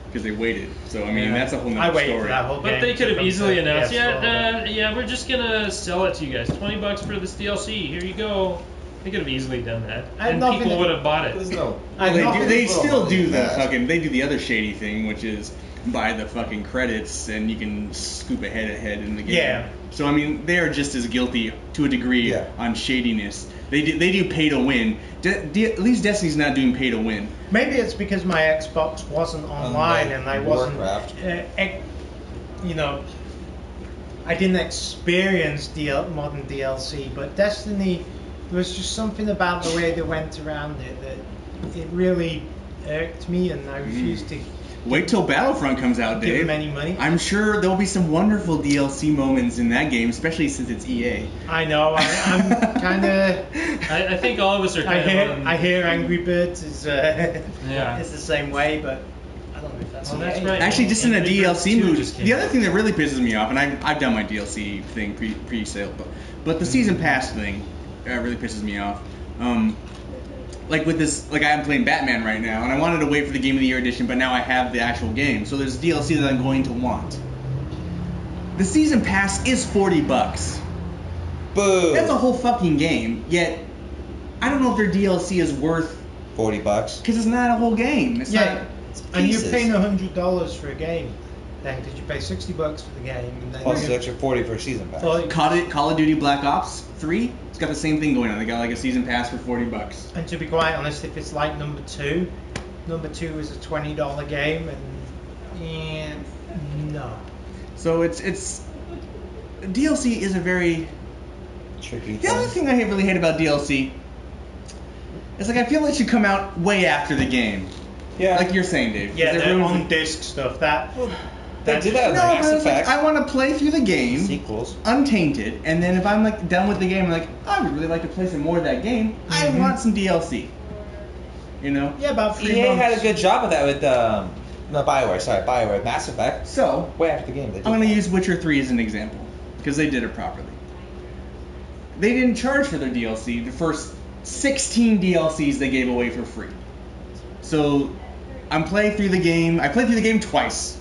Speaker 1: Because they waited. So, I mean,
Speaker 2: Yeah.
Speaker 1: that's a whole
Speaker 3: I
Speaker 1: nother
Speaker 3: waited
Speaker 1: story.
Speaker 3: for that whole game.
Speaker 2: But they could have
Speaker 3: to come
Speaker 2: easily
Speaker 3: to
Speaker 2: announced,
Speaker 3: PS4,
Speaker 2: yeah, we're just gonna sell it to you guys, $20 for this DLC. Here you go. They could have easily done that,
Speaker 3: I'm
Speaker 2: and
Speaker 3: not
Speaker 2: people
Speaker 3: gonna-
Speaker 2: would have bought
Speaker 4: There's
Speaker 2: it.
Speaker 4: no.
Speaker 3: I
Speaker 1: Well,
Speaker 3: know.
Speaker 1: they still do the
Speaker 4: that.
Speaker 1: they do the other shady thing, which is buy the fucking credits and you can scoop ahead in the game.
Speaker 3: Yeah.
Speaker 1: So I mean, they are just as guilty to a degree
Speaker 4: Yeah.
Speaker 1: on shadiness. They do pay to win. At least Destiny's not doing pay to win.
Speaker 3: Maybe it's because my Xbox wasn't online
Speaker 4: Unlike
Speaker 3: and I wasn't,
Speaker 4: Warcraft.
Speaker 3: you know, I didn't experience modern DLC. But Destiny, there was just something about the way they went around it that it really irked me, and I refused to
Speaker 1: Wait till Battlefront comes out,
Speaker 3: give
Speaker 1: Dave.
Speaker 3: them any money.
Speaker 1: I'm sure there'll be some wonderful DLC moments in that game, especially since it's EA.
Speaker 3: I know. I'm kind of.
Speaker 2: I think all of us are kind of.
Speaker 3: I hear Angry Birds is
Speaker 2: Yeah.
Speaker 3: is the same way, but I don't know if that's.
Speaker 2: Well, that's
Speaker 3: EA.
Speaker 2: right.
Speaker 1: Actually, just in a
Speaker 2: Angry Birds
Speaker 1: DLC
Speaker 2: 2
Speaker 1: mood.
Speaker 2: just came
Speaker 1: The
Speaker 2: out.
Speaker 1: other thing that really pisses me off, and I've done my DLC thing pre-sale, but the season pass thing really pisses me off. Like with this, like I'm playing Batman right now, and I wanted to wait for the Game of the Year edition, but now I have the actual game, so there's DLC that I'm going to want. The season pass is $40.
Speaker 4: Boo.
Speaker 1: That's a whole fucking game. Yet I don't know if their DLC is worth
Speaker 4: $40.
Speaker 1: because it's not a whole game. It's
Speaker 3: Yeah,
Speaker 1: not.
Speaker 3: and you're
Speaker 4: pieces.
Speaker 3: paying $100 for a game, then because you pay $60 for the game, and then
Speaker 4: Plus
Speaker 3: you-
Speaker 4: the extra 40 for season pass.
Speaker 3: Well,
Speaker 1: Call of Duty Black Ops 3. It's got the same thing going on. They got like a season pass for $40.
Speaker 3: and to be quite honest, if it's like number two is a $20 game, and no.
Speaker 1: So it's DLC is a very.
Speaker 4: Tricky
Speaker 1: The other
Speaker 4: thing.
Speaker 1: thing I really hate about DLC is like I feel it should come out way after the game.
Speaker 4: Yeah.
Speaker 1: Like you're saying, Dave.
Speaker 3: Yeah,
Speaker 1: 'Cause
Speaker 3: the
Speaker 1: everyone's
Speaker 3: on
Speaker 1: like,
Speaker 3: disc stuff that.
Speaker 4: They did that in
Speaker 1: no,
Speaker 4: Mass
Speaker 1: but it's like,
Speaker 4: Effect.
Speaker 1: I want to play through the game,
Speaker 4: Sequels.
Speaker 1: untainted, and then if I'm like done with the game, I'm like, I would really like to play some more of that game. I want some DLC. You know.
Speaker 3: Yeah, about 3
Speaker 4: EA
Speaker 3: months.
Speaker 4: had a good job of that with no BioWare, Mass Effect.
Speaker 1: So
Speaker 4: Way after the game, they did
Speaker 1: I'm going to
Speaker 4: that.
Speaker 1: use Witcher 3 as an example because they did it properly. They didn't charge for their DLC. The first 16 DLCs they gave away for free. So I'm playing through the game. I played through the game twice.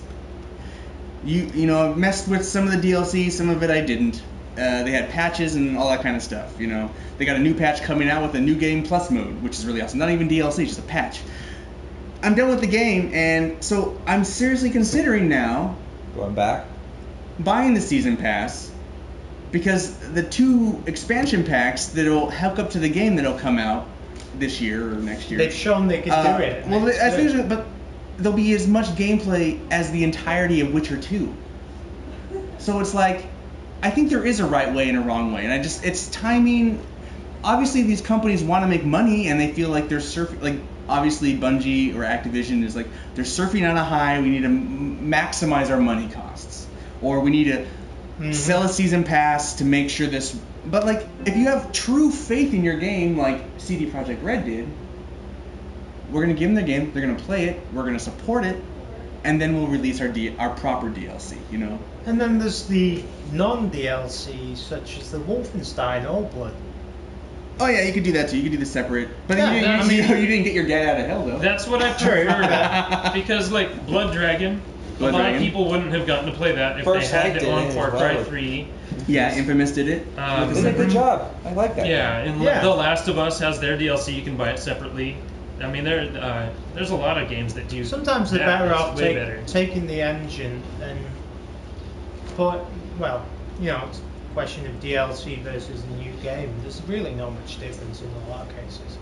Speaker 1: You know, I've messed with some of the DLC, some of it I didn't. They had patches and all that kind of stuff. You know, they got a new patch coming out with a new game plus mode, which is really awesome. Not even DLC, just a patch. I'm done with the game, and so I'm seriously considering now
Speaker 4: Going back.
Speaker 1: buying the season pass because the 2 expansion packs that'll hook up to the game that'll come out this year or next year.
Speaker 3: They've shown they could do it. and
Speaker 1: Well,
Speaker 3: it's
Speaker 1: I
Speaker 3: good.
Speaker 1: think, but there'll be as much gameplay as the entirety of Witcher 2. So it's like, I think there is a right way and a wrong way, and it's timing. Obviously, these companies want to make money, and they feel like they're surfing. Like obviously, Bungie or Activision is like they're surfing on a high. We need to maximize our money costs, or we need to sell a season pass to make sure this. But like, if you have true faith in your game, like CD Projekt Red did, we're gonna give them the game. They're gonna play it. We're gonna support it, and then we'll release our proper DLC. You know.
Speaker 3: And then there's the non-DLC, such as the Wolfenstein Old Blood.
Speaker 1: Oh yeah, you could do that too. You could do the separate. But
Speaker 3: Yeah,
Speaker 1: you,
Speaker 3: I
Speaker 1: you,
Speaker 3: mean-
Speaker 1: you didn't get your get out of hell though.
Speaker 2: That's what I
Speaker 3: True.
Speaker 2: prefer because like Blood Dragon,
Speaker 1: Blood
Speaker 2: a lot
Speaker 1: Dragon.
Speaker 2: of people wouldn't have gotten to play that if
Speaker 4: First
Speaker 2: they had
Speaker 4: Light
Speaker 2: it
Speaker 4: did
Speaker 2: on
Speaker 4: it
Speaker 2: Far
Speaker 4: as
Speaker 2: Cry
Speaker 4: well.
Speaker 2: 3.
Speaker 1: Yeah, Infamous did it.
Speaker 2: Um,
Speaker 4: They did a good job. I like that.
Speaker 2: Yeah, and
Speaker 3: Yeah.
Speaker 2: The Last of Us has their DLC. You can buy it separately. I mean, there's a lot of games that do.
Speaker 3: Sometimes they're
Speaker 2: that.
Speaker 3: better
Speaker 2: It's
Speaker 3: off
Speaker 2: way better.
Speaker 3: taking the engine and put, well, you know, it's a question of DLC versus a new game. There's really not much difference in a lot of cases.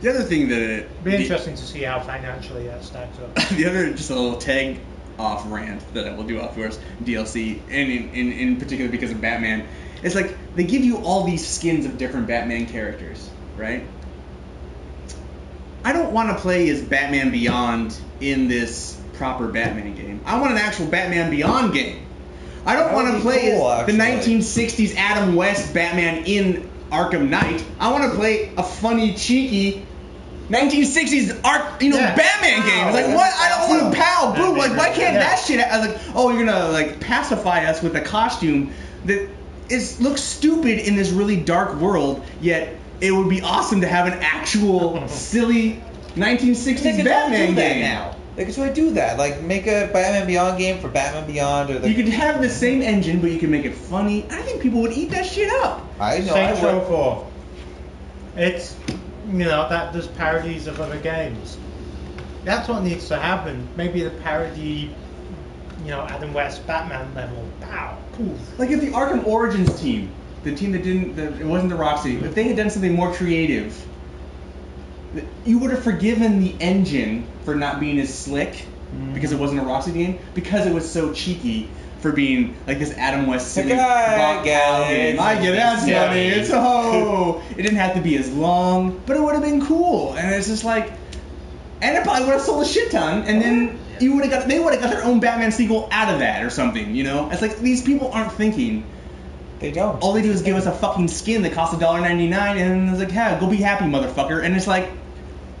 Speaker 1: The other thing that
Speaker 3: It'd be interesting to see how financially that stacks up.
Speaker 1: the other just a little tag off rant that I will do off yours DLC, and in particular because of Batman, It's like they give you all these skins of different Batman characters, right? I don't want to play as Batman Beyond in this proper Batman game. I want an actual Batman Beyond game. I don't want to play as the 1960s Adam West Batman in Arkham Knight. I want to play a funny, cheeky 1960s Batman game. It's like, what? I don't want to pow, boom. Like, why can't that shit? I was like, oh, you're gonna like pacify us with a costume that looks stupid in this really dark world, yet it would be awesome to have an actual silly 1960s Batman game
Speaker 4: now. They could totally do that. Like, make a Batman Beyond game for Batman Beyond, or
Speaker 1: you could have the same engine, but you could make it funny. I think people would eat that shit up.
Speaker 4: I know.
Speaker 3: Saints Row 4. It's, that does parodies of other games. That's what needs to happen. Maybe the parody, Adam West Batman level. Pow, poof.
Speaker 1: Like if the Arkham Origins team, the team that it wasn't the Rocksteady, if they had done something more creative, you would have forgiven the engine for not being as slick because it wasn't a Rocksteady game, because it was so cheeky for being like this Adam West silly
Speaker 4: game. I
Speaker 1: get it, that's funny. It's it didn't have to be as long, but it would have been cool. And it's just like, and it probably would have sold a shit ton, and then they would have got their own Batman sequel out of that or something, It's like these people aren't thinking.
Speaker 4: They don't.
Speaker 1: All they do is give us a fucking skin that costs $1.99, and it's like, yeah, go be happy, motherfucker. And it's like,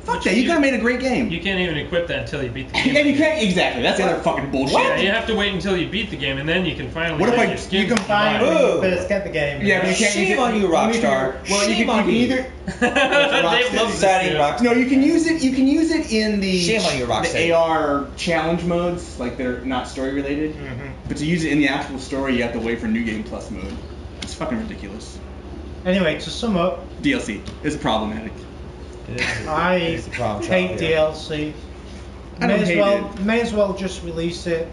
Speaker 1: fuck that. You could have made a great game.
Speaker 2: You can't even equip that until you beat the game.
Speaker 1: And you can't, exactly. That's the other fucking bullshit.
Speaker 2: Yeah, you have to wait until you beat the game, and then you can finally
Speaker 1: what if
Speaker 2: get your skin.
Speaker 3: You can finally first get the game.
Speaker 1: Yeah, but you can't
Speaker 4: Shame on you, Rockstar.
Speaker 1: Well, you can either.
Speaker 2: They love
Speaker 4: Exciting Rockstar.
Speaker 1: No, you can use it. You can use it in the
Speaker 4: Shame on you, Rockstar.
Speaker 1: the AR challenge modes, like they're not story related. But to use it in the actual story, you have to wait for New Game Plus mode. It's fucking ridiculous.
Speaker 3: Anyway, to sum up,
Speaker 1: DLC is problematic.
Speaker 3: I
Speaker 4: It's a problem
Speaker 3: hate
Speaker 4: child, yeah.
Speaker 3: DLC.
Speaker 1: I don't hate it.
Speaker 3: May as well just release it.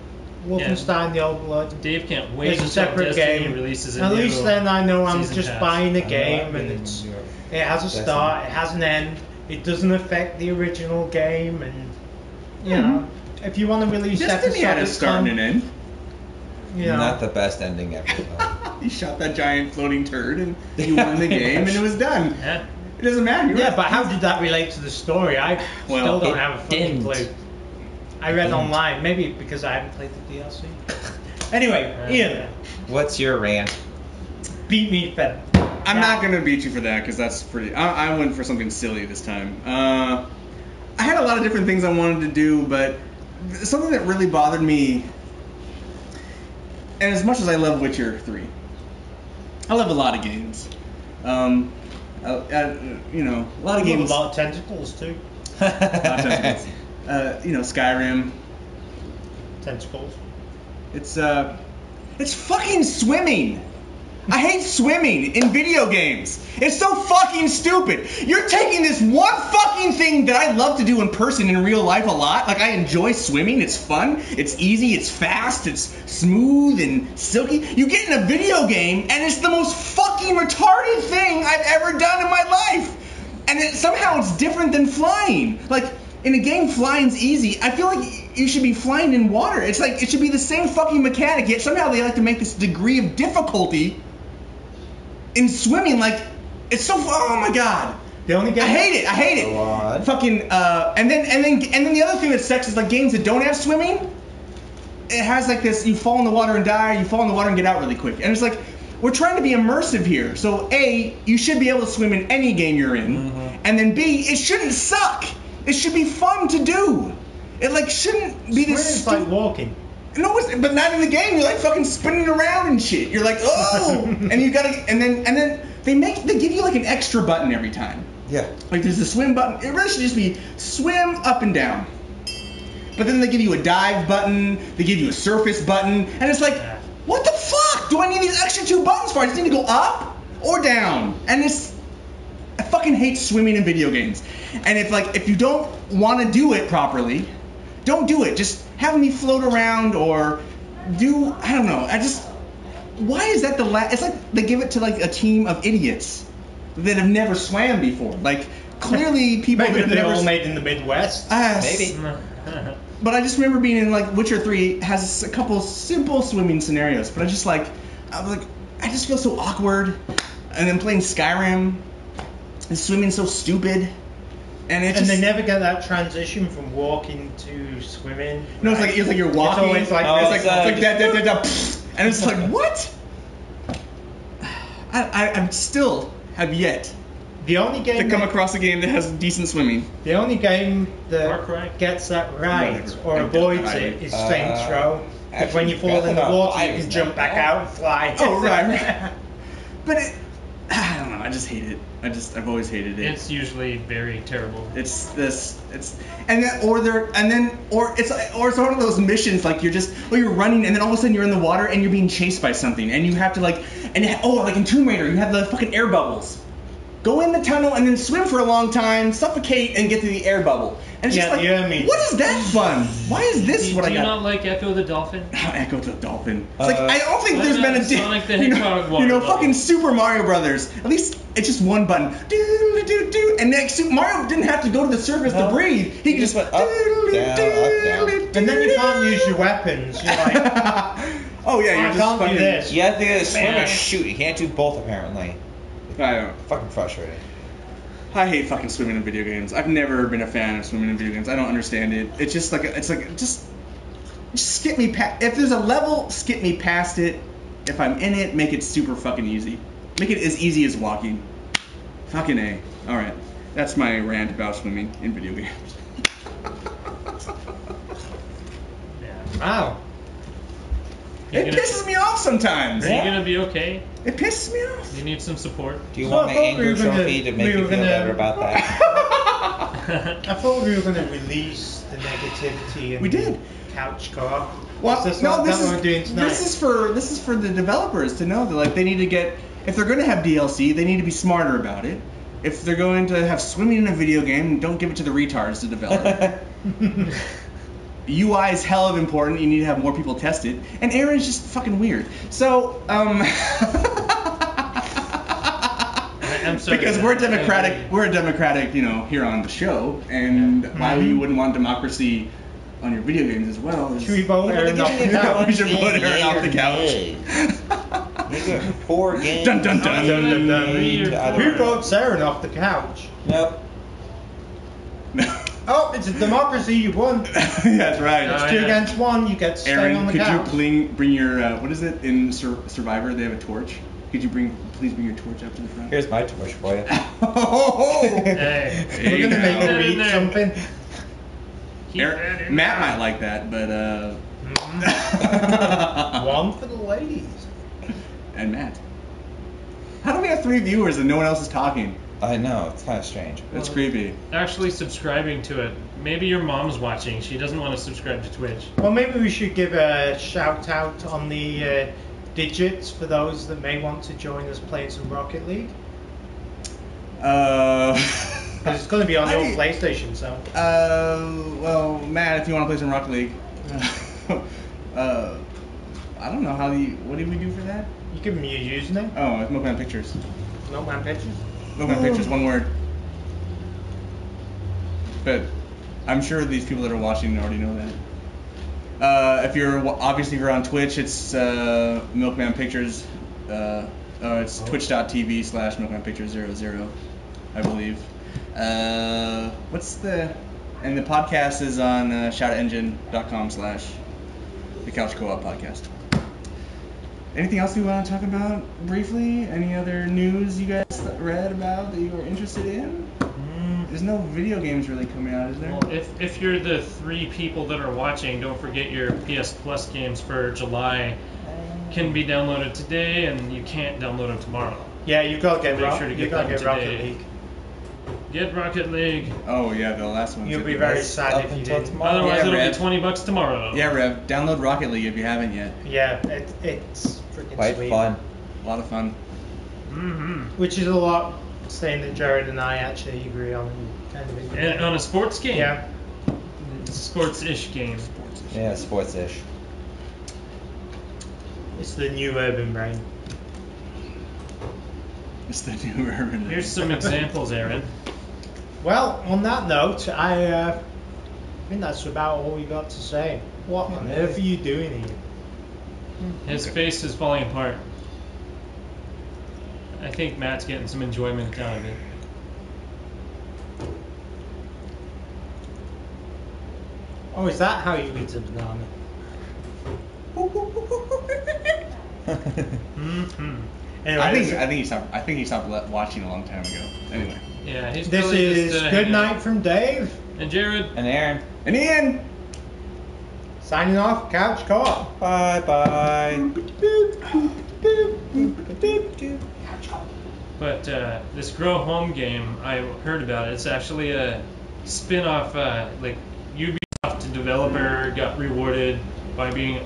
Speaker 3: Wolfenstein: The Old Blood.
Speaker 2: Dave can't wait
Speaker 3: It's a
Speaker 2: until
Speaker 3: separate
Speaker 2: Destiny
Speaker 3: game.
Speaker 2: releases a
Speaker 3: At
Speaker 2: new
Speaker 3: least then I know I'm
Speaker 2: season
Speaker 3: just
Speaker 2: pass.
Speaker 3: buying a
Speaker 4: I'm
Speaker 3: game,
Speaker 4: not
Speaker 3: and
Speaker 4: being
Speaker 3: it has a start, it has an end. It doesn't affect the original game, and if you want to release
Speaker 1: Destiny had a
Speaker 3: episodic
Speaker 1: start and an end.
Speaker 4: Not the best ending ever, though.
Speaker 1: You shot that giant floating turd and you won the game and it was done.
Speaker 2: Yeah.
Speaker 1: It doesn't matter.
Speaker 3: Yeah, but how did that relate to the story? I still don't have a fucking clue. I read online, maybe because I haven't played the DLC. Anyway, Ian,
Speaker 4: What's your rant?
Speaker 3: beat me, Fed.
Speaker 1: I'm not gonna beat you for that because that's pretty. I went for something silly this time. I had a lot of different things I wanted to do, but something that really bothered me. And as much as I love Witcher 3, I love a lot of games. A lot of games.
Speaker 3: A lot of tentacles too.
Speaker 1: Skyrim.
Speaker 3: Tentacles.
Speaker 1: It's fucking swimming. I hate swimming in video games. It's so fucking stupid. You're taking this one fucking thing that I love to do in person in real life a lot. Like, I enjoy swimming. It's fun. It's easy. It's fast. It's smooth and silky. You get in a video game, and it's the most fucking retarded thing I've ever done in my life. And somehow it's different than flying. Like, in a game, flying's easy. I feel like you should be flying in water. It's like, it should be the same fucking mechanic, yet somehow they like to make this degree of difficulty in swimming. Like, it's so, oh my god.
Speaker 3: The only game
Speaker 1: I hate it.
Speaker 4: Go on.
Speaker 1: Fucking, and then the other thing that sucks is like games that don't have swimming. It has like this, you fall in the water and die, you fall in the water and get out really quick. And it's like, we're trying to be immersive here. So A, you should be able to swim in any game you're in. And then B, it shouldn't suck. It should be fun to do. It like shouldn't be this
Speaker 3: It's like walking.
Speaker 1: No, but not in the game. You're like fucking spinning around and shit. You're like, oh, and you gotta, and then they give you like an extra button every time.
Speaker 4: Yeah.
Speaker 1: Like there's a swim button. It really should just be swim up and down. But then they give you a dive button. They give you a surface button, and it's like, what the fuck do I need these extra two buttons for? I just need to go up or down. And I fucking hate swimming in video games. And if you don't want to do it properly, don't do it. Just have me float around or do, I don't know. Why is that it's like they give it to like a team of idiots that have never swam before. Like, clearly people
Speaker 3: Maybe
Speaker 1: that have
Speaker 3: they're
Speaker 1: never
Speaker 3: all made in the Midwest.
Speaker 4: Maybe.
Speaker 1: But I just remember being in like Witcher 3 has a couple simple swimming scenarios, but I was like, I just feel so awkward. And then playing Skyrim, and swimming's so stupid. And
Speaker 3: they never get that transition from walking to swimming.
Speaker 1: No, it's like you're walking.
Speaker 3: It's always like
Speaker 1: it's like that, and it's like what? I'm still have yet
Speaker 3: the only game
Speaker 1: to come across a game that has decent swimming.
Speaker 3: The only game
Speaker 2: Far Cry?
Speaker 3: that gets that right
Speaker 1: Whatever.
Speaker 3: or
Speaker 1: I'm
Speaker 3: avoids
Speaker 1: just-
Speaker 3: it is Saints Row. Because when you
Speaker 4: actually,
Speaker 3: fall in the
Speaker 4: Breath of
Speaker 3: water,
Speaker 4: the
Speaker 3: you
Speaker 4: Wild
Speaker 3: can
Speaker 4: is
Speaker 3: jump
Speaker 4: not
Speaker 3: back
Speaker 4: bad.
Speaker 3: out and fly.
Speaker 1: Oh right. But I don't know. I just hate it. I've always hated it.
Speaker 2: It's usually very terrible.
Speaker 1: It's it's one of those missions like you're running and then all of a sudden you're in the water and you're being chased by something and you have to like in Tomb Raider you have the fucking air bubbles. Go in the tunnel and then swim for a long time, suffocate and get to the air bubble. And it's
Speaker 3: Yeah,
Speaker 1: just like,
Speaker 3: the air meter.
Speaker 1: what is that fun? Why is this
Speaker 2: Do
Speaker 1: what I
Speaker 2: you
Speaker 1: got?
Speaker 2: not like Echo the Dolphin?
Speaker 1: Echo the Dolphin. It's like
Speaker 4: Uh,
Speaker 1: I don't think
Speaker 2: why
Speaker 1: there's
Speaker 2: not
Speaker 1: been a
Speaker 2: Sonic the Hedgehog water bubble?
Speaker 1: fucking Super Mario Brothers. At least it's just one button. Do and like Super Mario didn't have to go to the surface to
Speaker 4: No.
Speaker 1: breathe. He could just
Speaker 4: went up, down, up, down.
Speaker 3: And then you can't use your weapons. You're like,
Speaker 1: oh yeah, you're
Speaker 3: I
Speaker 1: just
Speaker 3: can't do
Speaker 1: fucking.
Speaker 3: this.
Speaker 4: You have to swim
Speaker 2: Man.
Speaker 4: or shoot. You can't do both apparently.
Speaker 1: I don't.
Speaker 4: Fucking frustrating.
Speaker 1: I hate fucking swimming in video games. I've never been a fan of swimming in video games. I don't understand it. It's just like just skip me past. If there's a level, skip me past it. If I'm in it, make it super fucking easy. Make it as easy as walking. Fucking A. All right, that's my rant about swimming in video games.
Speaker 2: Yeah.
Speaker 3: wow.
Speaker 1: It pisses me off sometimes.
Speaker 2: Are you gonna be okay?
Speaker 1: It pisses me off.
Speaker 2: You need some support.
Speaker 4: Do you
Speaker 3: So
Speaker 4: want
Speaker 3: I
Speaker 4: my
Speaker 3: thought we
Speaker 4: anger
Speaker 3: were gonna-
Speaker 4: trophy to make
Speaker 3: we
Speaker 4: you
Speaker 3: were
Speaker 4: feel
Speaker 3: gonna-
Speaker 4: better about that?
Speaker 3: I thought we were going to release the negativity and
Speaker 1: We did.
Speaker 3: couch co-op.
Speaker 1: Well,
Speaker 3: Is this
Speaker 1: no,
Speaker 3: not
Speaker 1: this
Speaker 3: what we're doing
Speaker 1: is
Speaker 3: tonight?
Speaker 1: this is for the developers to know that like they need to get if they're going to have DLC, they need to be smarter about it. If they're going to have swimming in a video game, don't give it to the retards to develop. UI is hell of important. You need to have more people test it. And Aaron's just fucking weird. So,
Speaker 2: I'm sorry.
Speaker 1: because we're a democratic, here on the show, and why you wouldn't want democracy on your video games as well?
Speaker 3: Should we vote Aaron off the couch?
Speaker 1: We should vote Aaron off the couch.
Speaker 4: You got 4 games.
Speaker 1: Dun dun dun.
Speaker 3: Dun, dun, dun.
Speaker 2: Three or
Speaker 4: Either
Speaker 3: Who
Speaker 4: way.
Speaker 3: votes Aaron off the couch?
Speaker 4: Nope.
Speaker 3: Oh, it's a democracy. You won.
Speaker 1: That's right.
Speaker 2: Oh,
Speaker 3: Two
Speaker 2: yeah.
Speaker 3: against one. You get to stay
Speaker 1: Aaron,
Speaker 3: on the
Speaker 1: could
Speaker 3: couch.
Speaker 1: you bring your what is it in Survivor? They have a torch. Could you please bring your torch up to the front?
Speaker 4: Here's my torch for you.
Speaker 2: Hey.
Speaker 1: There
Speaker 3: We're
Speaker 1: you
Speaker 3: gonna make
Speaker 1: go.
Speaker 3: you eat
Speaker 2: there.
Speaker 3: something.
Speaker 2: Keep that in
Speaker 1: Matt
Speaker 2: mind.
Speaker 1: might like that, but
Speaker 3: One for the ladies.
Speaker 1: and Matt. How do we have 3 viewers and no one else is talking?
Speaker 4: I know, it's kind of strange.
Speaker 1: That's creepy.
Speaker 2: Actually subscribing to it. Maybe your mom's watching. She doesn't want to subscribe to Twitch.
Speaker 3: Well, maybe we should give a shout out on the digits for those that may want to join us playing some Rocket League. Because it's going to be on your
Speaker 1: I-
Speaker 3: PlayStation, so.
Speaker 1: Well, Matt, if you want to play some Rocket League, I don't know what did we do for that?
Speaker 3: You give me your username.
Speaker 1: Oh, it's Milkman Pictures.
Speaker 3: No man pictures.
Speaker 1: Milkman Pictures, one word. But I'm sure these people that are watching already know that. If you're on Twitch, it's Milkman Pictures. It's twitch.tv/MilkmanPictures00, I believe. And the podcast is on shoutengine.com/the Couch Co-op Podcast. Anything else we want to talk about briefly? Any other news you guys read about that you were interested in? There's no video games really coming out, is there?
Speaker 2: Well, if you're the 3 people that are watching, don't forget your PS Plus games for July can be downloaded today, and you can't download them tomorrow.
Speaker 3: Yeah, you got to get,
Speaker 2: Make sure to get them
Speaker 3: Rocket
Speaker 2: today.
Speaker 3: League.
Speaker 2: Get Rocket League.
Speaker 1: Oh yeah, the last one.
Speaker 3: You'll be very sad
Speaker 4: Up
Speaker 3: if you
Speaker 4: until
Speaker 3: didn't.
Speaker 4: tomorrow.
Speaker 2: Otherwise,
Speaker 1: yeah,
Speaker 2: it'll
Speaker 1: Rev.
Speaker 2: be $20 tomorrow.
Speaker 1: Yeah, Rev, download Rocket League if you haven't yet.
Speaker 3: Yeah, it's freaking
Speaker 4: Quite
Speaker 3: sweet.
Speaker 4: fun.
Speaker 1: A lot of fun.
Speaker 2: Mm-hmm.
Speaker 3: Which is a lot saying that Jared and I actually agree on kind of agree.
Speaker 2: And on a sports game.
Speaker 3: Yeah.
Speaker 2: Sports-ish game.
Speaker 4: Yeah, sports-ish.
Speaker 3: It's the new urban brain.
Speaker 1: It's the new urban.
Speaker 2: Here's some examples, Aaron.
Speaker 3: Well, on that note, I think that's about all we got to say. What on earth are you doing here?
Speaker 2: His face is falling apart. I think Matt's getting some enjoyment out of it.
Speaker 3: Oh, is that how you eat a banana?
Speaker 2: Mm-hmm.
Speaker 3: Anyway,
Speaker 1: I think he stopped watching a long time ago. Anyway.
Speaker 2: Yeah, he's
Speaker 3: this
Speaker 2: probably
Speaker 3: is
Speaker 2: just,
Speaker 3: good
Speaker 2: hanging out.
Speaker 3: night from Dave.
Speaker 2: And Jared.
Speaker 4: And Aaron.
Speaker 1: And Ian.
Speaker 3: Signing off, Couch Co-op.
Speaker 4: Bye bye.
Speaker 2: But this Grow Home game, I heard about it. It's actually a spin-off, like Ubisoft developer got rewarded by being